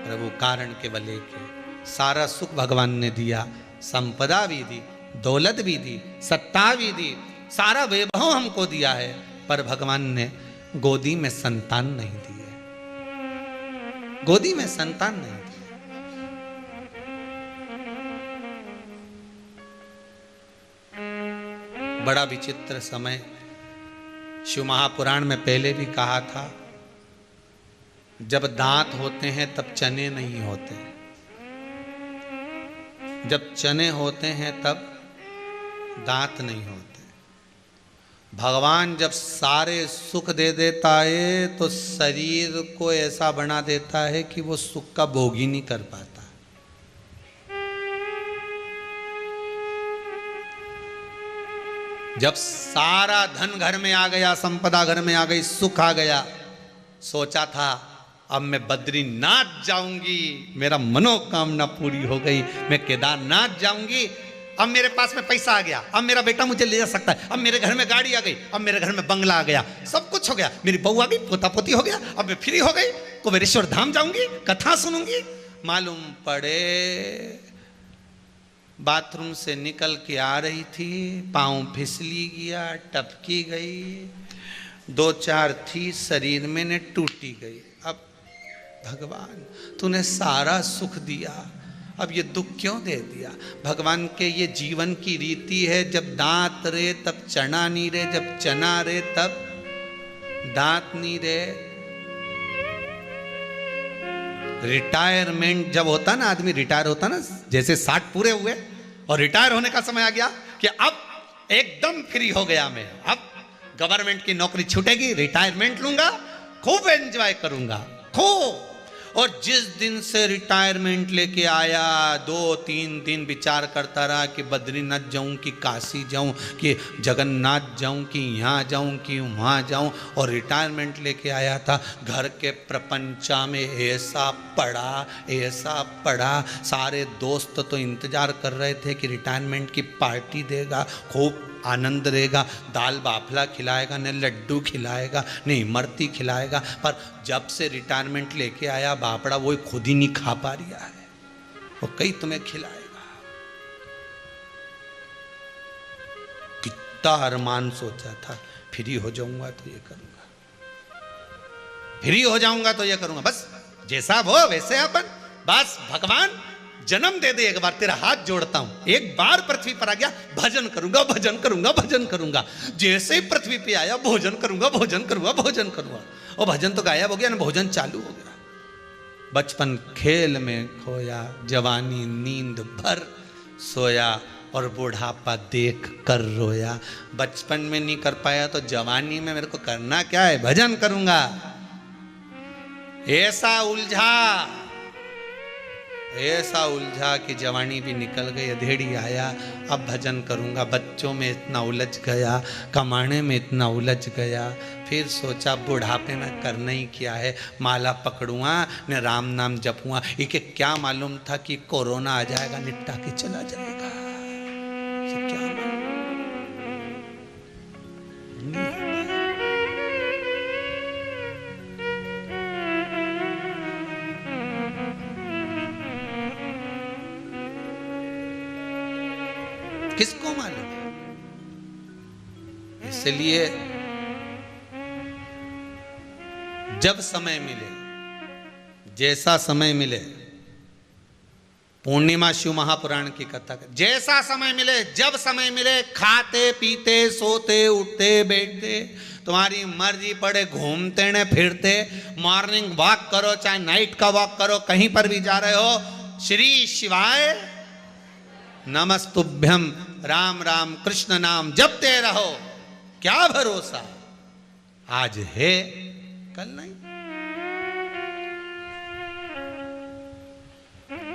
A: प्रभु कारण केवल एक है, सारा सुख भगवान ने दिया, संपदा भी दी, दौलत भी दी, सत्ता भी दी, सारा वैभव हमको दिया है, पर भगवान ने गोदी में संतान नहीं दी है, गोदी में संतान नहीं दी। बड़ा विचित्र समय। शिव महापुराण में पहले भी कहा था, जब दांत होते हैं तब चने नहीं होते, जब चने होते हैं तब दांत नहीं होते। भगवान जब सारे सुख दे देता है तो शरीर को ऐसा बना देता है कि वो सुख का भोग ही नहीं कर पाता। जब सारा धन घर में आ गया, संपदा घर में आ गई, सुख आ गया, सोचा था अब मैं बद्रीनाथ जाऊंगी, मेरा मनोकामना पूरी हो गई, मैं केदारनाथ जाऊंगी, अब मेरे पास में पैसा आ गया, अब मेरा बेटा मुझे ले जा सकता है, अब मेरे घर में गाड़ी आ गई, अब मेरे घर में बंगला आ गया, सब कुछ हो गया, मेरी बहू आ गई, पोता पोती हो गया, अब मैं फ्री हो गई, कुबेरेश्वर धाम जाऊंगी, कथा सुनूंगी। मालूम पड़े बाथरूम से निकल के आ रही थी, पाँव फिसली गया, टपकी गई, 2-4 थी शरीर में ने टूटी गई। अब भगवान तूने सारा सुख दिया, अब ये दुख क्यों दे दिया? भगवान के ये जीवन की रीति है, जब दांत रे तब चना नहीं रे, जब चना रे तब दांत नहीं रे। रिटायरमेंट जब होता ना, आदमी रिटायर होता ना, जैसे 60 पूरे हुए और रिटायर होने का समय आ गया कि अब एकदम फ्री हो गया मैं, अब गवर्नमेंट की नौकरी छूटेगी, रिटायरमेंट लूंगा, खूब एंजॉय करूंगा, खूब। और जिस दिन से रिटायरमेंट लेके आया 2-3 दिन विचार करता रहा कि बद्रीनाथ जाऊं कि काशी जाऊं कि जगन्नाथ जाऊं कि यहाँ जाऊं कि वहाँ जाऊं। और रिटायरमेंट लेके आया था, घर के प्रपंचा में ऐसा पड़ा, सारे दोस्त तो इंतजार कर रहे थे कि रिटायरमेंट की पार्टी देगा, खूब आनंद रहेगा, दाल बाफला खिलाएगा, न लड्डू खिलाएगा, न इमरती खिलाएगा। पर जब से रिटायरमेंट लेके आया बापड़ा वो खुद ही नहीं खा पा रहा है, वो कई तुम्हें खिलाएगा। कितना अरमान सोचा था, फ्री हो जाऊंगा तो ये करूंगा, फ्री हो जाऊंगा तो ये करूंगा, बस जैसा वो वैसे अपन, बस भगवान जन्म दे दे एक बार, तेरा हाथ जोड़ता हूं, एक बार पृथ्वी पर आ गया, भजन करूंगा, भजन करूंगा, भजन करूंगा। जैसे ही पृथ्वी पे आया भोजन करूंगा, भोजन करूंगा, भोजन करूंगा। और भजन तो गायब हो गया ना, भोजन चालू हो गया। बचपन खेल में खोया, जवानी नींद भर सोया, और बुढ़ापा देख कर रोया। बचपन में नहीं कर पाया तो जवानी में मेरे को करना क्या है, भजन करूंगा। ऐसा उलझा कि जवानी भी निकल गई, अधेड़ी आया, अब भजन करूंगा। बच्चों में इतना उलझ गया, कमाने में इतना उलझ गया, फिर सोचा बुढ़ापे में करना ही क्या है, माला पकड़ूंगा न राम नाम जपूंगा। इके क्या मालूम था कि कोरोना आ जाएगा, निपटा के चला जाएगा। क्या मालूम? किसको मालूम? इसलिए जब समय मिले, जैसा समय मिले, पूर्णिमा शिव महापुराण की कथा कर, जैसा समय मिले, जब समय मिले, खाते पीते सोते उठते बैठते, तुम्हारी मर्जी पड़े, घूमते न फिरते, मॉर्निंग वॉक करो चाहे नाइट का वॉक करो, कहीं पर भी जा रहे हो, श्री शिवाय नमस्तुभ्यम, राम राम कृष्ण नाम जपते रहो। क्या भरोसा, आज है कल नहीं।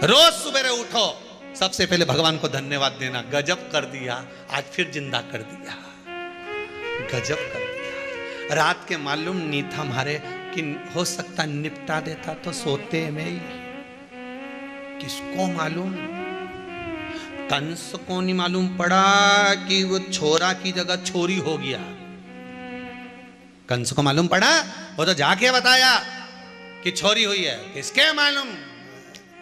A: रोज सुबह उठो, सबसे पहले भगवान को धन्यवाद देना, गजब कर दिया, आज फिर जिंदा कर दिया, गजब कर दिया। रात के मालूम नहीं था हमारे कि हो सकता निपटा देता तो सोते में ही, किसको मालूम। कंस को नहीं मालूम पड़ा कि वो छोरा की जगह छोरी हो गया। कंस को मालूम पड़ा, वो तो जाके बताया कि छोरी हुई है, किसके मालूम,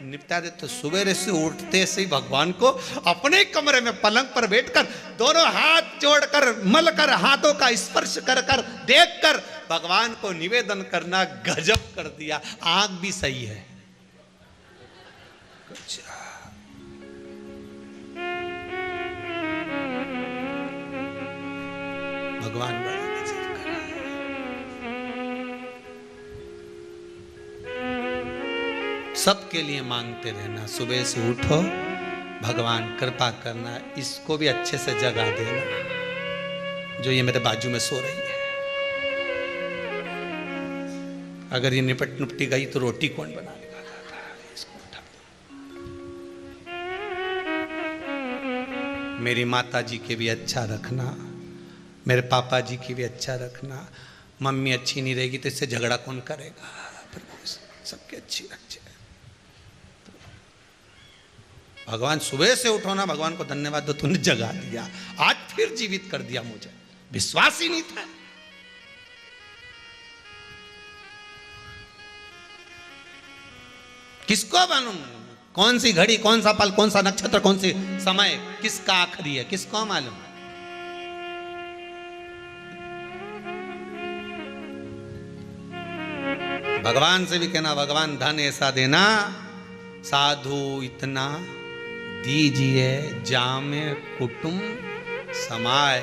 A: निपटा दे। तो सुबह से उठते से ही भगवान को अपने कमरे में पलंग पर बैठकर दोनों हाथ जोड़कर मलकर हाथों का स्पर्श कर कर देख कर भगवान को निवेदन करना, गजब कर दिया। आंख भी सही है, भगवान बड़ा गजब कर रहा है। सबके लिए मांगते रहना, सुबह से उठो, भगवान कृपा करना, इसको भी अच्छे से जगा देना जो ये मेरे बाजू में सो रही है। अगर ये निपट नुपटी गई तो रोटी कौन बनाएगा, इसको उठा दो। मेरी माता जी के भी अच्छा रखना, मेरे पापा जी की भी अच्छा रखना। मम्मी अच्छी नहीं रहेगी तो इससे झगड़ा कौन करेगा, प्रभु सबके अच्छी रखे। भगवान सुबह से उठो ना, भगवान को धन्यवाद दो, तूने जगा दिया, आज फिर जीवित कर दिया, मुझे विश्वास ही नहीं था। किसको मालूम कौन सी घड़ी, कौन सा पल, कौन सा नक्षत्र, कौन सी समय किसका आखिरी है, किसको मालूम। भगवान से भी कहना, भगवान धन ऐसा देना, साधु इतना दीजिए जामे कुटुंब समाय,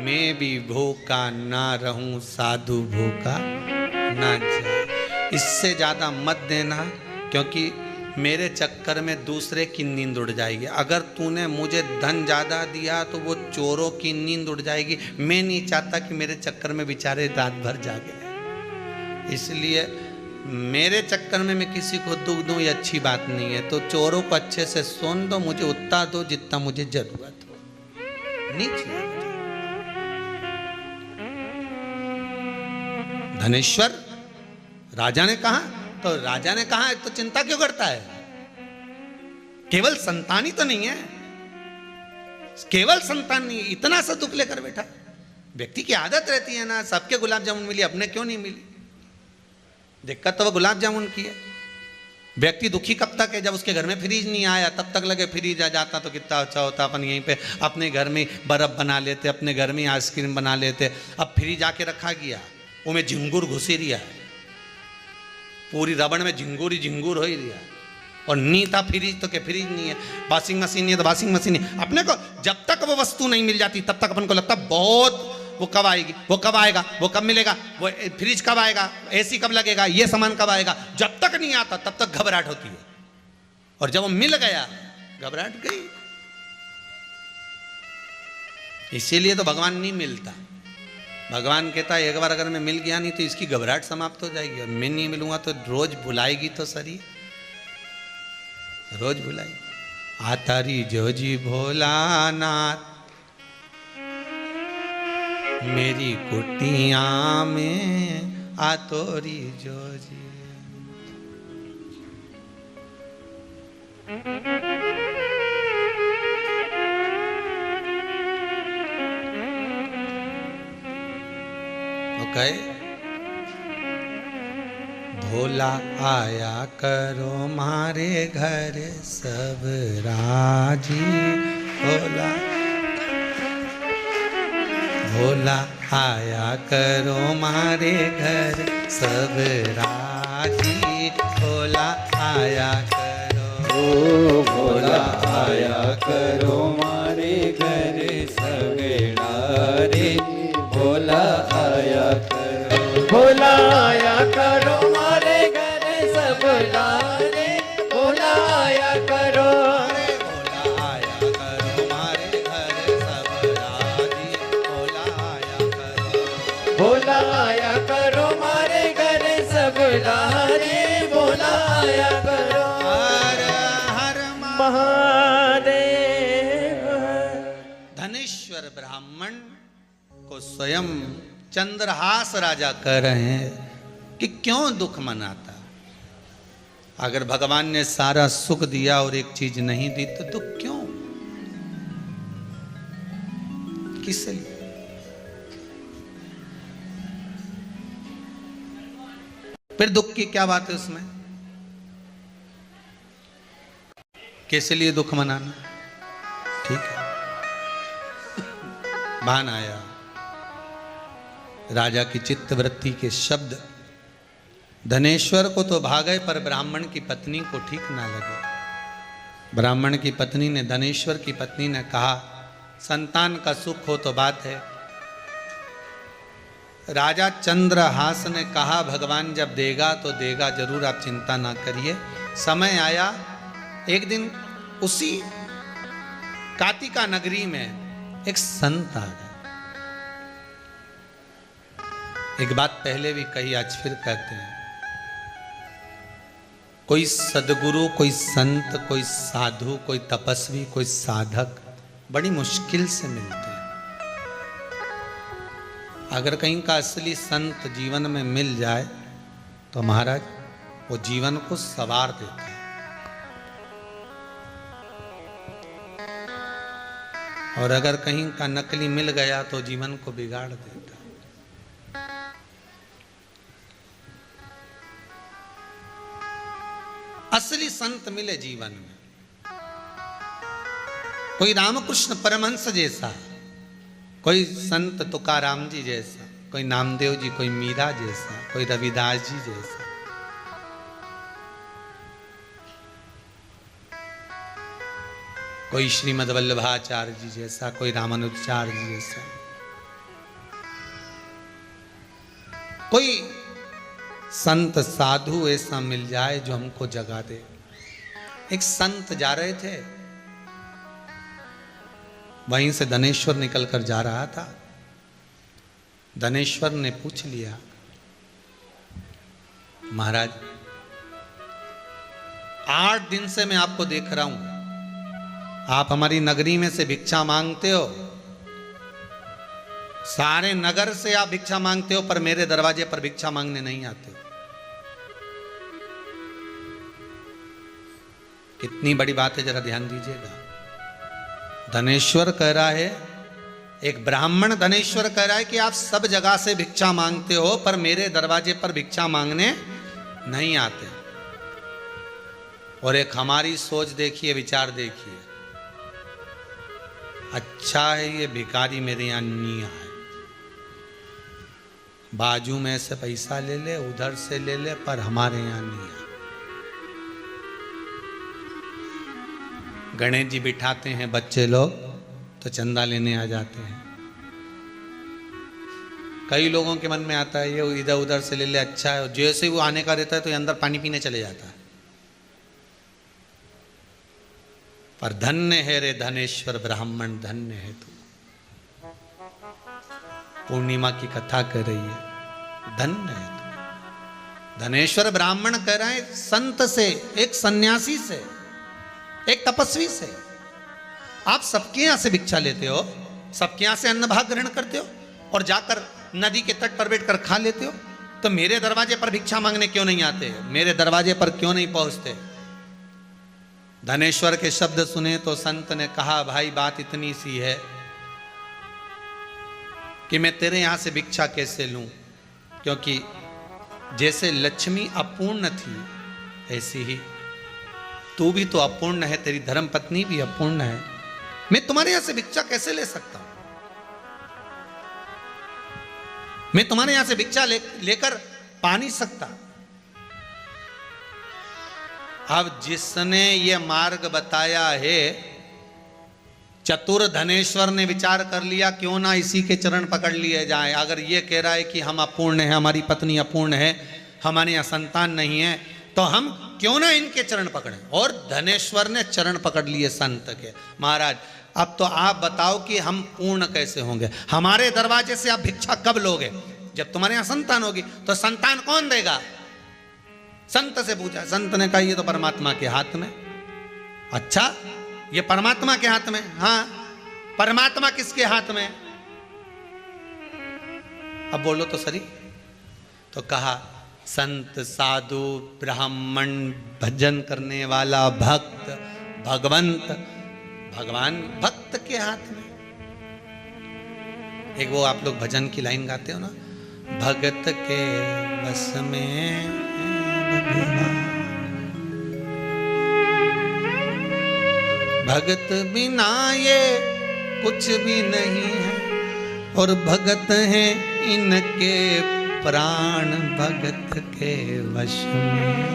A: मैं भी भूखा ना रहूं साधु भूखा ना जाए। इससे ज्यादा मत देना, क्योंकि मेरे चक्कर में दूसरे की नींद उड़ जाएगी। अगर तूने मुझे धन ज़्यादा दिया तो वो चोरों की नींद उड़ जाएगी। मैं नहीं चाहता कि मेरे चक्कर में बेचारे रात भर जागे, इसलिए मेरे चक्कर में मैं किसी को दुख दूं ये अच्छी बात नहीं है। तो चोरों को अच्छे से सोन दो, मुझे उतना दो जितना मुझे जरूरत हो, नहीं चाहिए। धनेश्वर राजा ने कहा, तो राजा ने कहा तो चिंता क्यों करता है? केवल संतान ही तो नहीं है, केवल संतान नहीं, इतना सा दुख लेकर बैठा। व्यक्ति की आदत रहती है ना, सबके गुलाब जामुन मिली, अपने क्यों नहीं मिली? दिक्कत तो वो गुलाब जामुन की है। व्यक्ति दुखी कब तक है? जब उसके घर में फ्रिज नहीं आया तब तक लगे फ्रिज आ जाता तो कितना अच्छा होता, अपन यहीं पे अपने घर में बर्फ बना लेते, अपने घर में आइसक्रीम बना लेते। अब फ्रिज आके रखा गया, वो में झिंगुर घुसी रिया है, पूरी रबड़ में झिंगुर ही झिंगुर हो ही रिया है। और नहीं था फ्रिज तो क्या फ्रिज नहीं है, वॉशिंग मशीन नहीं है तो वॉशिंग मशीन नहीं। अपने को जब तक वो वस्तु नहीं मिल जाती तब तक अपन को लगता बहुत वो कब आएगी, वो कब आएगा, वो कब मिलेगा, वो फ्रिज कब आएगा, एसी कब लगेगा, ये सामान कब आएगा। जब तक नहीं आता तब तक घबराहट होती है, और जब वो मिल गया घबराहट गई। इसीलिए तो भगवान नहीं मिलता। भगवान कहता है एक बार अगर मैं मिल गया नहीं तो इसकी घबराहट समाप्त हो जाएगी, और मैं नहीं मिलूंगा तो रोज भुलाएगी तो सरी, रोज भुलाएगी। आतारी जोजी भोलानाथ मेरी कुटिया में आतोरी जोजी। ओके, भोला आया करो मारे घर सब राजी। भोला भोला आया करो मारे घर सब राजी। भोला आया करो,
B: ओ भोला आया करो मारे घर सब रे। भोला आया करो, भोला आया करो मारे घर सब रे। भोला आया करो,
A: भोला आया करो मारे घर सब राजी। भोला आया करो,
B: भोला आया करो मारे घर सब रे। भोला आया करो,
A: हर हर
B: महादेव।
A: धनेश्वर ब्राह्मण को स्वयं चंद्रहास राजा कह रहे हैं कि क्यों दुख मनाता। अगर भगवान ने सारा सुख दिया और एक चीज नहीं दी तो दुख क्यों, किस लिए? फिर दुख की क्या बात है उसमें? किस लिए दुख मनाना? ठीक है, भान आया राजा की चित्तवृत्ति के शब्द। धनेश्वर को तो भागे पर ब्राह्मण की पत्नी को ठीक ना लगे। ब्राह्मण की पत्नी ने, धनेश्वर की पत्नी ने कहा संतान का सुख हो तो बात है। राजा चंद्रहास ने कहा भगवान जब देगा तो देगा जरूर, आप चिंता ना करिए। समय आया, एक दिन उसी कातिका नगरी में एक संत आ गए। एक बात पहले भी कही, आज फिर कहते हैं, कोई सदगुरु, कोई संत, कोई साधु, कोई तपस्वी, कोई साधक बड़ी मुश्किल से मिलते हैं। अगर कहीं का असली संत जीवन में मिल जाए तो महाराज वो जीवन को संवार देता है। और अगर कहीं का नकली मिल गया तो जीवन को बिगाड़ देता है। असली संत मिले जीवन में, कोई रामकृष्ण परमहंस जैसा, कोई संत तुकाराम जी जैसा, कोई नामदेव जी, कोई मीरा जैसा, कोई रविदास जी जैसा। कोई श्रीमद् वल्लभाचार्य जी जैसा, कोई रामानुजाचार्य जी जैसा, कोई संत साधु ऐसा मिल जाए जो हमको जगा दे। एक संत जा रहे थे, वहीं से धनेश्वर निकलकर जा रहा था। धनेश्वर ने पूछ लिया, महाराज 8 दिन से मैं आपको देख रहा हूं, आप हमारी नगरी में से भिक्षा मांगते हो, सारे नगर से आप भिक्षा मांगते हो, पर मेरे दरवाजे पर भिक्षा मांगने नहीं आते हो। कितनी बड़ी बात है, जरा ध्यान दीजिएगा। धनेश्वर कह रहा है, एक ब्राह्मण धनेश्वर कह रहा है कि आप सब जगह से भिक्षा मांगते हो, पर मेरे दरवाजे पर भिक्षा मांगने नहीं आते। और एक हमारी सोच देखिए, विचार देखिए, अच्छा है ये भिखारी मेरे यहां नहीं आए, बाजू में से पैसा ले ले, उधर से ले ले, पर हमारे यहां नहीं आए। गणेश जी बिठाते हैं बच्चे लोग तो चंदा लेने आ जाते हैं। कई लोगों के मन में आता है ये इधर उधर से ले ले, अच्छा है, जैसे ही वो आने का रहता है तो ये अंदर पानी पीने चले जाता है। पर धन्य है रे धनेश्वर ब्राह्मण, धन्य है तू। पूर्णिमा की कथा कर रही है, धन्य है तू। धनेश्वर ब्राह्मण कह रहा है संत से, एक सन्यासी से, एक तपस्वी से। आप सबके यहां से भिक्षा लेते हो, सबके यहां से अन्न भाग ग्रहण करते हो और जाकर नदी के तट पर बैठकर खा लेते हो, तो मेरे दरवाजे पर भिक्षा मांगने क्यों नहीं आते, मेरे दरवाजे पर क्यों नहीं पहुंचते? धनेश्वर के शब्द सुने तो संत ने कहा, भाई बात इतनी सी है कि मैं तेरे यहां से भिक्षा कैसे लूं, क्योंकि जैसे लक्ष्मी अपूर्ण थी ऐसी ही तू भी तो अपूर्ण है, तेरी धर्म पत्नी भी अपूर्ण है। मैं तुम्हारे यहां से भिक्षा कैसे ले सकता हूं? मैं तुम्हारे यहां से भिक्षा लेकर पा नहीं सकता। अब जिसने ये मार्ग बताया है, चतुर धनेश्वर ने विचार कर लिया, क्यों ना इसी के चरण पकड़ लिए जाए। अगर ये कह रहा है कि हम अपूर्ण हैं, हमारी पत्नी अपूर्ण है, हमारे यहाँ संतान नहीं है, तो हम क्यों ना इनके चरण पकड़ें। और धनेश्वर ने चरण पकड़ लिए संत के। महाराज अब तो आप बताओ कि हम पूर्ण कैसे होंगे, हमारे दरवाजे से आप भिक्षा कब लोगे? जब तुम्हारे यहाँ संतान होगी। तो संतान कौन देगा? संत से पूछा, संत ने कहा ये तो परमात्मा के हाथ में। अच्छा, ये परमात्मा के हाथ में? हाँ, परमात्मा किसके हाथ में? अब बोलो तो सही। तो कहा संत साधु ब्राह्मण भजन करने वाला भक्त भगवंत भगवान भक्त के हाथ में। एक वो आप लोग भजन की लाइन गाते हो ना, भगत के बस में भगवान, भगत बिना ये कुछ भी नहीं है, और भगत हैं इनके प्राण भगत के वश में।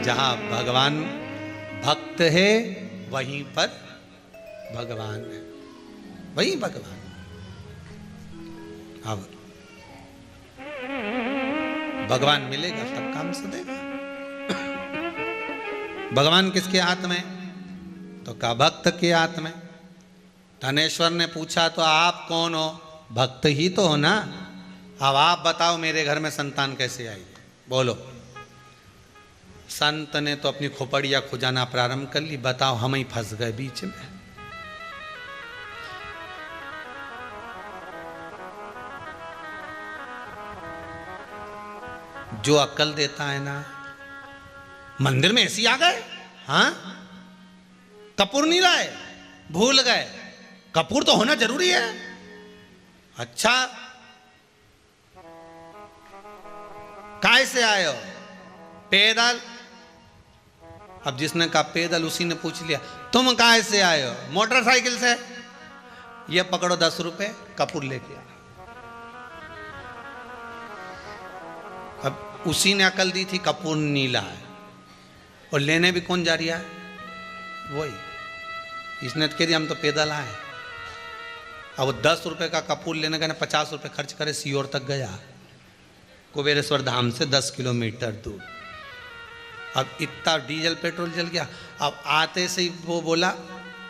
A: जहां भगवान भक्त है वहीं पर भगवान है, वहीं भगवान। अब भगवान मिलेगा तब काम सदेगा। भगवान किसके हाथ में? तो का भक्त के हाथ में। धनेश्वर ने पूछा तो आप कौन हो? भक्त ही तो हो ना। अब आप बताओ मेरे घर में संतान कैसे आई? बोलो। संत ने तो अपनी खोपड़ियां खुजाना प्रारंभ कर ली, बताओ हम ही फंस गए बीच में। जो अक्ल देता है ना, मंदिर में ऐसी आ गए, हाँ कपूर नहीं लाए, भूल गए। कपूर तो होना जरूरी है। अच्छा, काय से आए हो? पैदल। अब जिसने कहा पैदल, उसी ने पूछ लिया तुम काय से आए हो? मोटरसाइकिल से। ये पकड़ो 10 रुपए, कपूर लेके आ। अब उसी ने अकल दी थी, कपूर नीला है, और लेने भी कौन जा रहा है? वही। इसने कह दिया हम तो पैदल आए। अब वो 10 रुपए का कपूर लेने का 50 रुपए खर्च करे, सीहोर तक गया, कुबेरेश्वर धाम से 10 किलोमीटर दूर। अब इतना डीजल पेट्रोल जल गया। अब आते से ही वो बोला,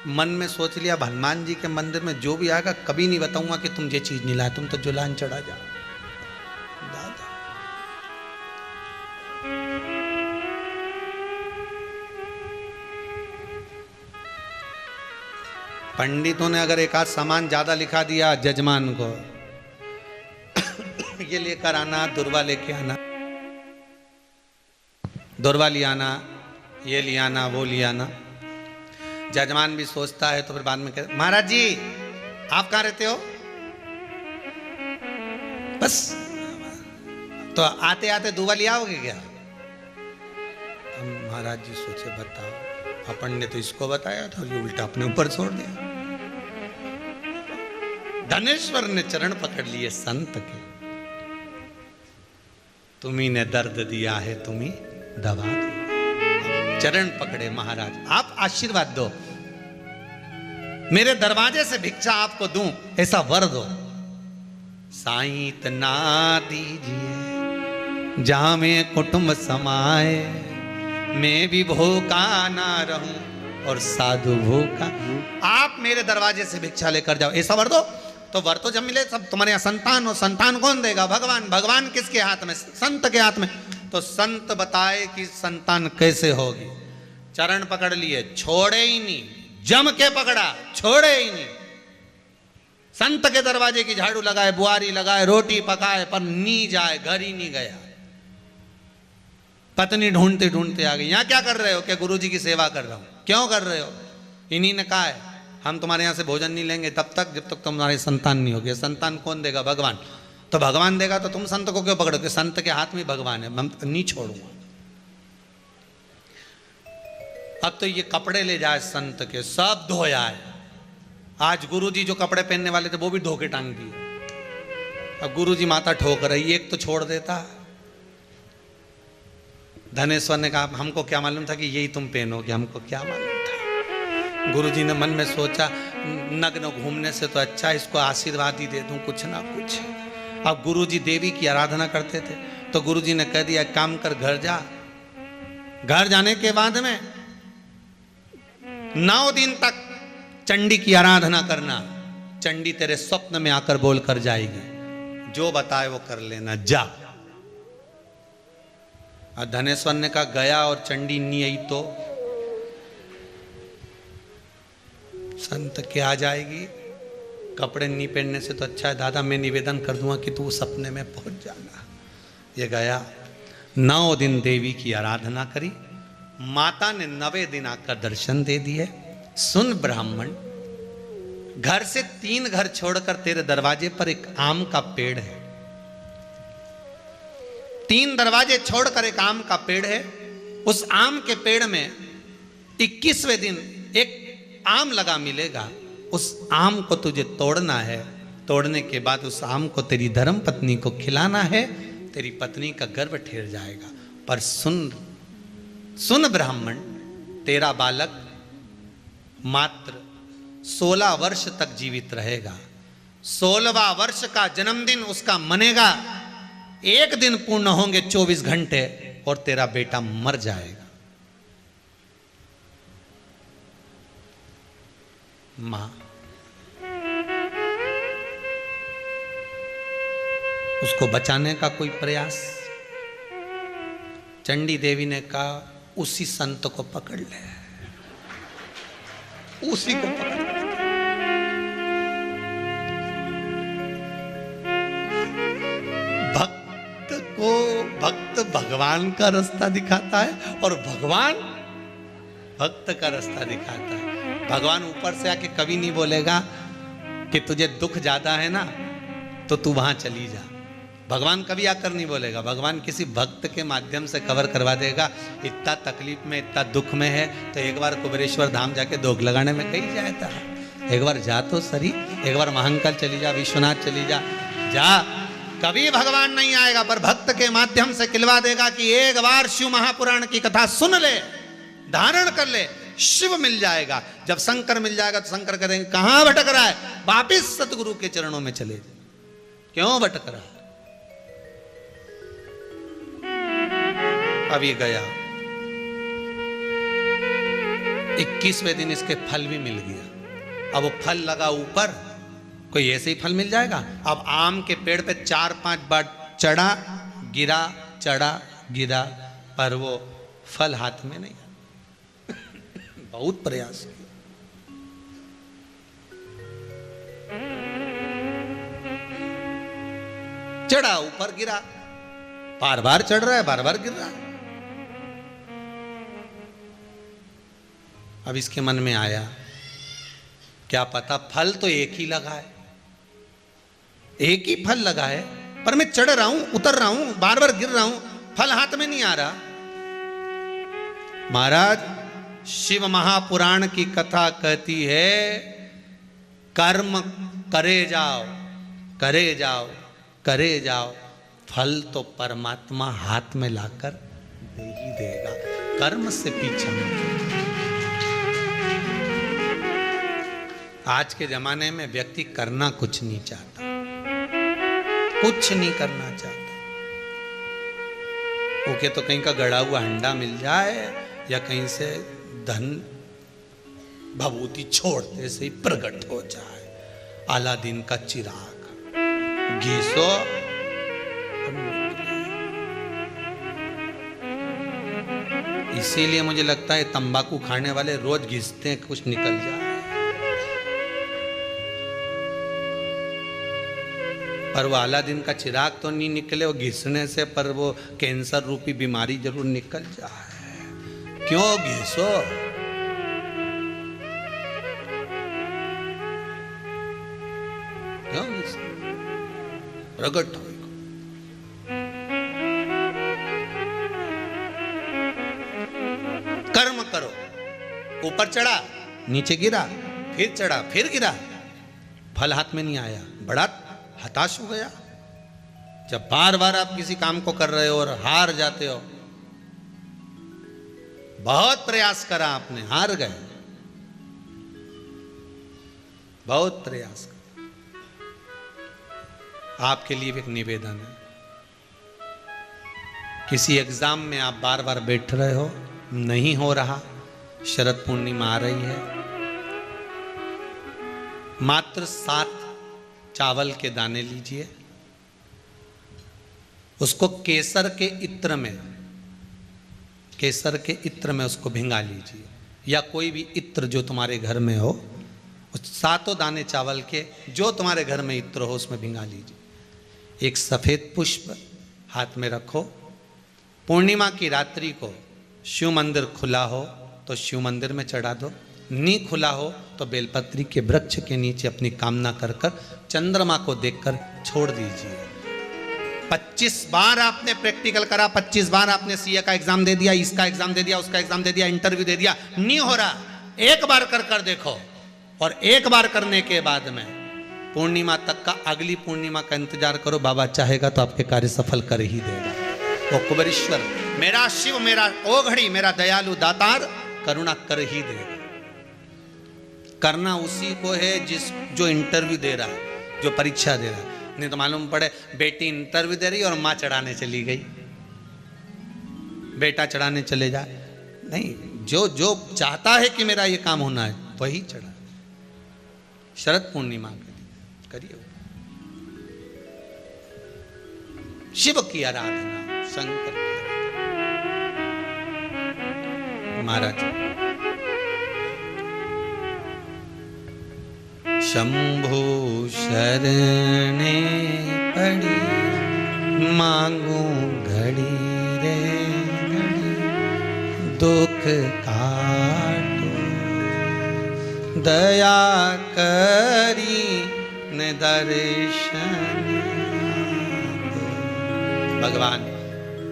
A: मन में सोच लिया हनुमान जी के मंदिर में जो भी आएगा कभी नहीं बताऊंगा कि तुम ये चीज नहीं लाए, तुम तो जुलान चढ़ा जाओ। दादा पंडितों ने अगर एक आध सामान ज्यादा लिखा दिया जजमान को, ये लेकर आना, दुर्वा लेके आना, दुर्वा ले आना, ये ले आना, वो ले आना। जजमान भी सोचता है तो फिर बाद में कहते, महाराज जी आप कहाँ रहते हो? बस तो आते आते दुआ ले आओगे क्या? महाराज जी सोचे बताओ, अपन ने तो इसको बताया था, ये उल्टा अपने ऊपर छोड़ दिया। धनेश्वर ने चरण पकड़ लिए संत के, तुम्ही ने दर्द दिया है, तुम्ही दवा दो। चरण पकड़े महाराज, आप आशीर्वाद दो, मेरे दरवाजे से भिक्षा आपको दूं, ऐसा वर दो। साईं इतना दीजिए जहां में कुटुंब समाए, मैं भी भूखा ना रहूं और साधु भूखा। आप मेरे दरवाजे से भिक्षा लेकर जाओ, ऐसा वर दो। तो वर तो जब मिले सब तुम्हारे यहाँ संतान हो, संतान कौन देगा? भगवान। भगवान किसके हाथ में? संत के हाथ में। तो संत बताए कि संतान कैसे होगी। चरण पकड़ लिए, छोड़े ही नहीं, जम के पकड़ा, छोड़े ही नहीं। संत के दरवाजे की झाड़ू लगाए, बुआरी लगाए, रोटी पकाए, पर नहीं जाए, घर ही नहीं गया। पत्नी ढूंढते ढूंढते आ गई, यहाँ क्या कर रहे हो? क्या गुरुजी की सेवा कर रहा हूं। क्यों कर रहे हो? इन्हीं ने कहा है हम तुम्हारे यहाँ से भोजन नहीं लेंगे तब तक जब तक तुम्हारी संतान नहीं होगी। संतान कौन देगा? भगवान। तो भगवान देगा तो तुम संत को क्यों पकड़ोगे? संत के हाथ में भगवान है, मैं नहीं छोड़ूंगा। अब तो ये कपड़े ले जाए संत के, सब धोया है। आज गुरुजी जो कपड़े पहनने वाले थे वो भी धो के टांग दिए। अब गुरुजी माथा ठोक रही, एक तो छोड़ देता। धनेश्वर ने कहा हमको क्या मालूम था कि यही तुम पहनोगे, हमको क्या मालूम था। गुरुजी ने मन में सोचा नग्न घूमने से तो अच्छा इसको आशीर्वाद ही दे दूं, कुछ ना कुछ। अब गुरुजी देवी की आराधना करते थे तो गुरुजी ने कह दिया काम कर, घर जा। घर जाने के बाद में 9 दिन तक चंडी की आराधना करना। चंडी तेरे स्वप्न में आकर बोल कर जाएगी, जो बताए वो कर लेना, जा। और धनेश्वर ने कहा गया और चंडी नहीं आई तो संत के आ जाएगी। कपड़े नहीं पहनने से तो अच्छा है दादा, मैं निवेदन कर दूंगा कि तू सपने में पहुंच जाना। ये गया, 9 दिन देवी की आराधना करी। माता ने 9वें दिन आकर दर्शन दे दिए। सुन ब्राह्मण, घर से 3 घर छोड़कर तेरे दरवाजे पर एक आम का पेड़ है। 3 दरवाजे छोड़कर एक आम का पेड़ है। उस आम के पेड़ में 21वें दिन एक आम लगा मिलेगा। उस आम को तुझे तोड़ना है। तोड़ने के बाद उस आम को तेरी धर्म पत्नी को खिलाना है। तेरी पत्नी का गर्भ ठेर जाएगा। पर सुन ब्राह्मण, तेरा बालक मात्र 16 वर्ष तक जीवित रहेगा। 16वां वर्ष का जन्मदिन उसका मनेगा। 1 दिन पूर्ण होंगे 24 घंटे और तेरा बेटा मर जाएगा। मां उसको बचाने का कोई प्रयास। चंडी देवी ने कहा उसी संत को पकड़ ले, उसी को पकड़ ले। भक्त भगवान का रास्ता दिखाता है और भगवान भक्त का रास्ता दिखाता है। भगवान ऊपर से आके कभी नहीं बोलेगा कि तुझे दुख ज्यादा है ना तो तू वहां चली जा। भगवान कभी आकर नहीं बोलेगा। भगवान किसी भक्त के माध्यम से कवर करवा देगा। इतना तकलीफ में, इतना दुख में है तो एक बार कुबेरेश्वर धाम जाके दोग लगाने में कहीं जाता है। एक बार जा तो सही, एक बार महाकाल चली जा, विश्वनाथ चली जा, जा। कभी भगवान नहीं आएगा पर भक्त के माध्यम से खिलवा देगा कि एक बार शिव महापुराण की कथा सुन ले, धारण कर ले, शिव मिल जाएगा। जब शंकर मिल जाएगा तो शंकर करेंगे कहां भटक रहा है, वापिस सतगुरु के चरणों में चले जाए। क्यों भटक रहा है? अब ये गया 21वें दिन इसके फल भी मिल गया। अब वो फल लगा ऊपर, कोई ऐसे ही फल मिल जाएगा? अब आम के पेड़ पे 4-5 बार चढ़ा गिरा, चढ़ा गिरा, पर वो फल हाथ में नहीं। बहुत प्रयास किया। चढ़ा ऊपर गिरा, बार बार चढ़ रहा है, बार बार गिर रहा है। अब इसके मन में आया, क्या पता फल तो एक ही लगा है, एक ही फल लगा है, पर मैं चढ़ रहा हूं, उतर रहा हूं, बार बार गिर रहा हूं, फल हाथ में नहीं आ रहा। महाराज, शिव महापुराण की कथा कहती है, कर्म करे जाओ, करे जाओ, करे जाओ, फल तो परमात्मा हाथ में लाकर दे ही देगा। कर्म से पीछा नहीं। आज के जमाने में व्यक्ति करना कुछ नहीं चाहता, कुछ नहीं करना चाहता। ओके, तो कहीं का गड़ा हुआ अंडा मिल जाए या कहीं से धन भभूति छोड़ते से ही प्रकट हो जाए, अलादीन का चिराग घिसो। इसीलिए मुझे लगता है तंबाकू खाने वाले रोज घिसते हैं, कुछ निकल जाए। पर वो अलादीन का चिराग तो नहीं निकले वो घिसने से, पर वो कैंसर रूपी बीमारी जरूर निकल जाए। क्यों घिसो? क्यों घिसो? प्रकट हो। कर्म करो। ऊपर चढ़ा, नीचे गिरा, फिर चढ़ा, फिर गिरा, फल हाथ में नहीं आया, बड़ा हताश हो गया। जब बार बार आप किसी काम को कर रहे हो और हार जाते हो, बहुत प्रयास करा आपने, हार गए, बहुत प्रयास करा। आपके लिए भी एक निवेदन है, किसी एग्जाम में आप बार बार बैठ रहे हो, नहीं हो रहा, शरद पूर्णिमा आ रही है, मात्र 7 चावल के दाने लीजिए, उसको केसर के इत्र में, केसर के इत्र में उसको भिंगा लीजिए, या कोई भी इत्र जो तुम्हारे घर में हो, उस 7 दाने चावल के जो तुम्हारे घर में इत्र हो उसमें भिंगा लीजिए। एक सफेद पुष्प हाथ में रखो। पूर्णिमा की रात्रि को शिव मंदिर खुला हो तो शिव मंदिर में चढ़ा दो, नहीं खुला हो तो बेलपत्री के वृक्ष के नीचे अपनी कामना कर कर चंद्रमा को देखकर छोड़ दीजिए। 25 बार आपने प्रैक्टिकल करा, 25 बार आपने सीए का एग्जाम दे दिया, इसका एग्जाम दे दिया, उसका एग्जाम दे दिया, इंटरव्यू दे दिया, नहीं हो रहा, एक बार कर कर देखो। और एक बार करने के बाद में पूर्णिमा तक का, अगली पूर्णिमा का इंतजार करो, बाबा चाहेगा तो आपके कार्य सफल कर ही देगा। तो कुबेरेश्वर मेरा शिव, मेरा ओघड़ी, मेरा दयालु दातार करुणा कर ही देगा। करना उसी को है जो इंटरव्यू दे रहा है, जो परीक्षा दे रहा है। नहीं तो मालूम पड़े बेटी इंटरव्यू दे रही और माँ चढ़ाने चली गई, बेटा चढ़ाने चले जाए, नहीं, जो चाहता है कि मेरा ये काम होना है वही चढ़ा। शरद पूर्णिमा करिए, शिव की आराधना, शंकर की महाराज। शंभु शरणे पड़ी, मांगू घड़ी रे घड़ी, दुख काटो, दया करी न दर्शन। भगवान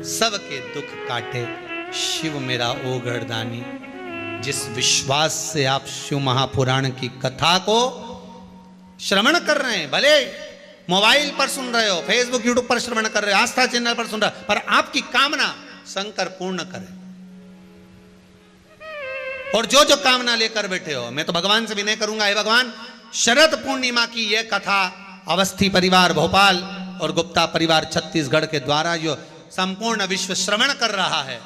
A: सबके दुख काटे, शिव मेरा ओघड़दानी। जिस विश्वास से आप शिव महापुराण की कथा को श्रवण कर रहे हैं, भले मोबाइल पर सुन रहे हो, फेसबुक यूट्यूब पर श्रवण कर रहे हो, आस्था चैनल पर सुन रहे हो, पर आपकी कामना शंकर पूर्ण करे। और जो जो कामना लेकर बैठे हो, मैं तो भगवान से विनय करूंगा, हे भगवान, शरद पूर्णिमा की यह कथा अवस्थी परिवार भोपाल और गुप्ता परिवार छत्तीसगढ़ के द्वारा जो संपूर्ण विश्व श्रवण कर रहा है,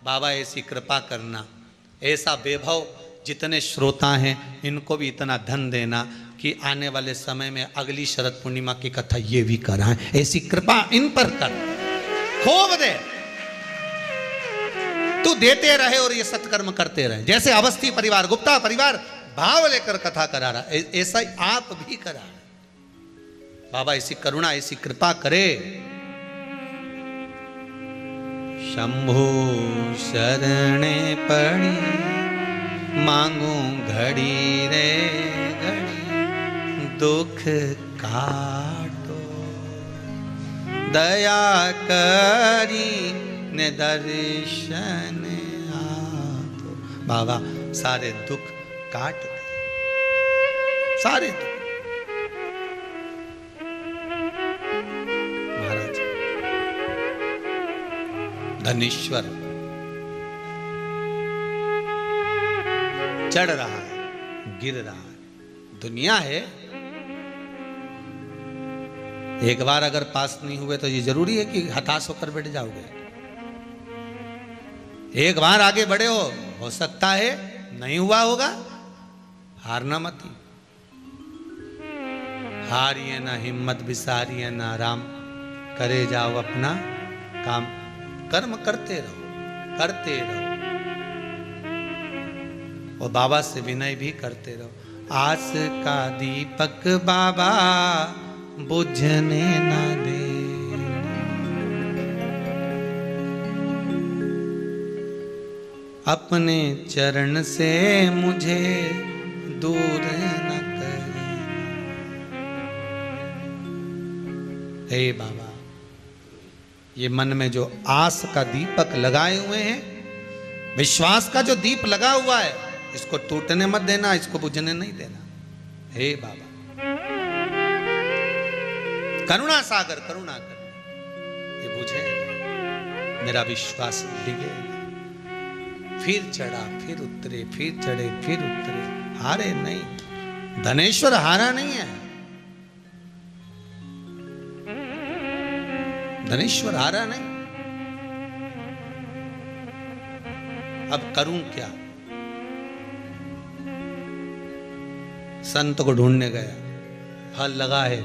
A: बाबा ऐसी कृपा करना, ऐसा वैभव जितने श्रोता हैं इनको भी इतना धन देना कि आने वाले समय में अगली शरद पूर्णिमा की कथा ये भी कराएं। ऐसी कृपा इन पर कर, खूब दे, तू देते रहे और ये सत्कर्म करते रहे। जैसे अवस्थी परिवार, गुप्ता परिवार भाव लेकर कथा करा रहा, ऐसा ही आप भी करा रहे। बाबा ऐसी करुणा, ऐसी कृपा करे। शंभु शरणे पड़ी मांगू घड़ी रे घड़ी, दुख काटो दया करी ने दर्शन आपो। बाबा सारे दुख काट दे, सारे दुख। महाराज धनेश्वर चढ़ रहा है, गिर रहा है, दुनिया है। एक बार अगर पास नहीं हुए तो ये जरूरी है कि हताश होकर बैठ जाओगे। एक बार आगे बढ़े हो सकता है नहीं हुआ होगा, हारना मत ही। हारिए ना हिम्मत, बिसारिए ना आराम, करे जाओ अपना काम। कर्म करते रहो, करते रहो, और बाबा से विनय भी करते रहो। आस का दीपक बाबा बुझने ना दे, अपने चरण से मुझे दूर न करे। हे बाबा, ये मन में जो आस का दीपक लगाए हुए हैं, विश्वास का जो दीप लगा हुआ है, इसको टूटने मत देना, इसको बुझने नहीं देना। हे बाबा, करुणा सागर करुणा कर, ये बुझे, मेरा विश्वास डिगे, फिर चढ़ा फिर उतरे, फिर चढ़े फिर उतरे, हारे नहीं। धनेश्वर हारा नहीं है, धनेश्वर हारा नहीं। अब करूं क्या? संत को ढूंढने गया, फल लगा है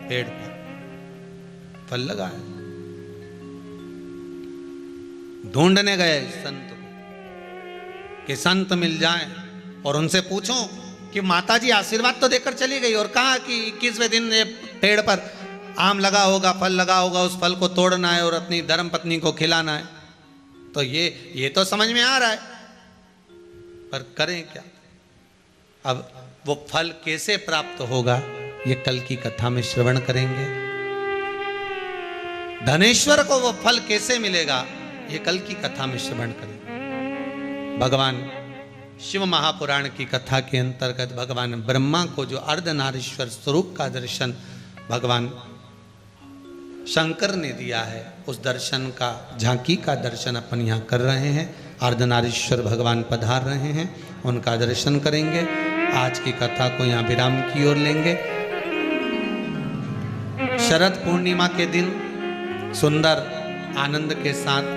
A: पेड़ पर, फल लगा है। ढूंढने गए संत को कि संत मिल जाएं और उनसे पूछो कि माताजी आशीर्वाद तो देकर चली गई और कहा कि 21वें दिन ये पेड़ पर आम लगा होगा, फल लगा होगा, उस फल को तोड़ना है और अपनी धर्म पत्नी को खिलाना है। तो ये तो समझ में आ रहा है, पर करें क्या? अब वो फल कैसे प्राप्त होगा, ये कल की कथा में श्रवण करेंगे। धनेश्वर को वो फल कैसे मिलेगा, ये कल की कथा में श्रवण करेंगे। भगवान शिव महापुराण की कथा के अंतर्गत भगवान ब्रह्मा को जो अर्धनारीश्वर स्वरूप का दर्शन भगवान शंकर ने दिया है, उस दर्शन का, झांकी का दर्शन अपन यहाँ कर रहे हैं। अर्धनारीश्वर भगवान पधार रहे हैं, उनका दर्शन करेंगे। आज की कथा को यहाँ विराम की ओर लेंगे। शरद पूर्णिमा के दिन सुंदर आनंद के साथ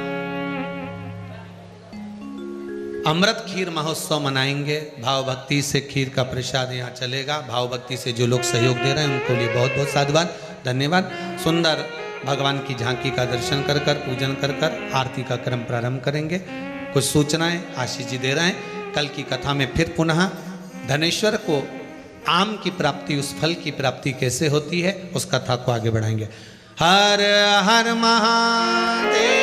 A: अमृत खीर महोत्सव मनाएंगे। भाव भक्ति से खीर का प्रसाद यहाँ चलेगा। भाव भक्ति से जो लोग सहयोग दे रहे हैं उनको लिए बहुत बहुत साधुवाद, धन्यवाद। सुंदर भगवान की झांकी का दर्शन कर कर, पूजन कर कर आरती का क्रम प्रारंभ करेंगे। कुछ सूचनाएं आशीष जी दे रहे हैं। कल की कथा में फिर पुनः धनेश्वर को आम की प्राप्ति, उस फल की प्राप्ति कैसे होती है, उस कथा को आगे बढ़ाएंगे। हर हर महादेव।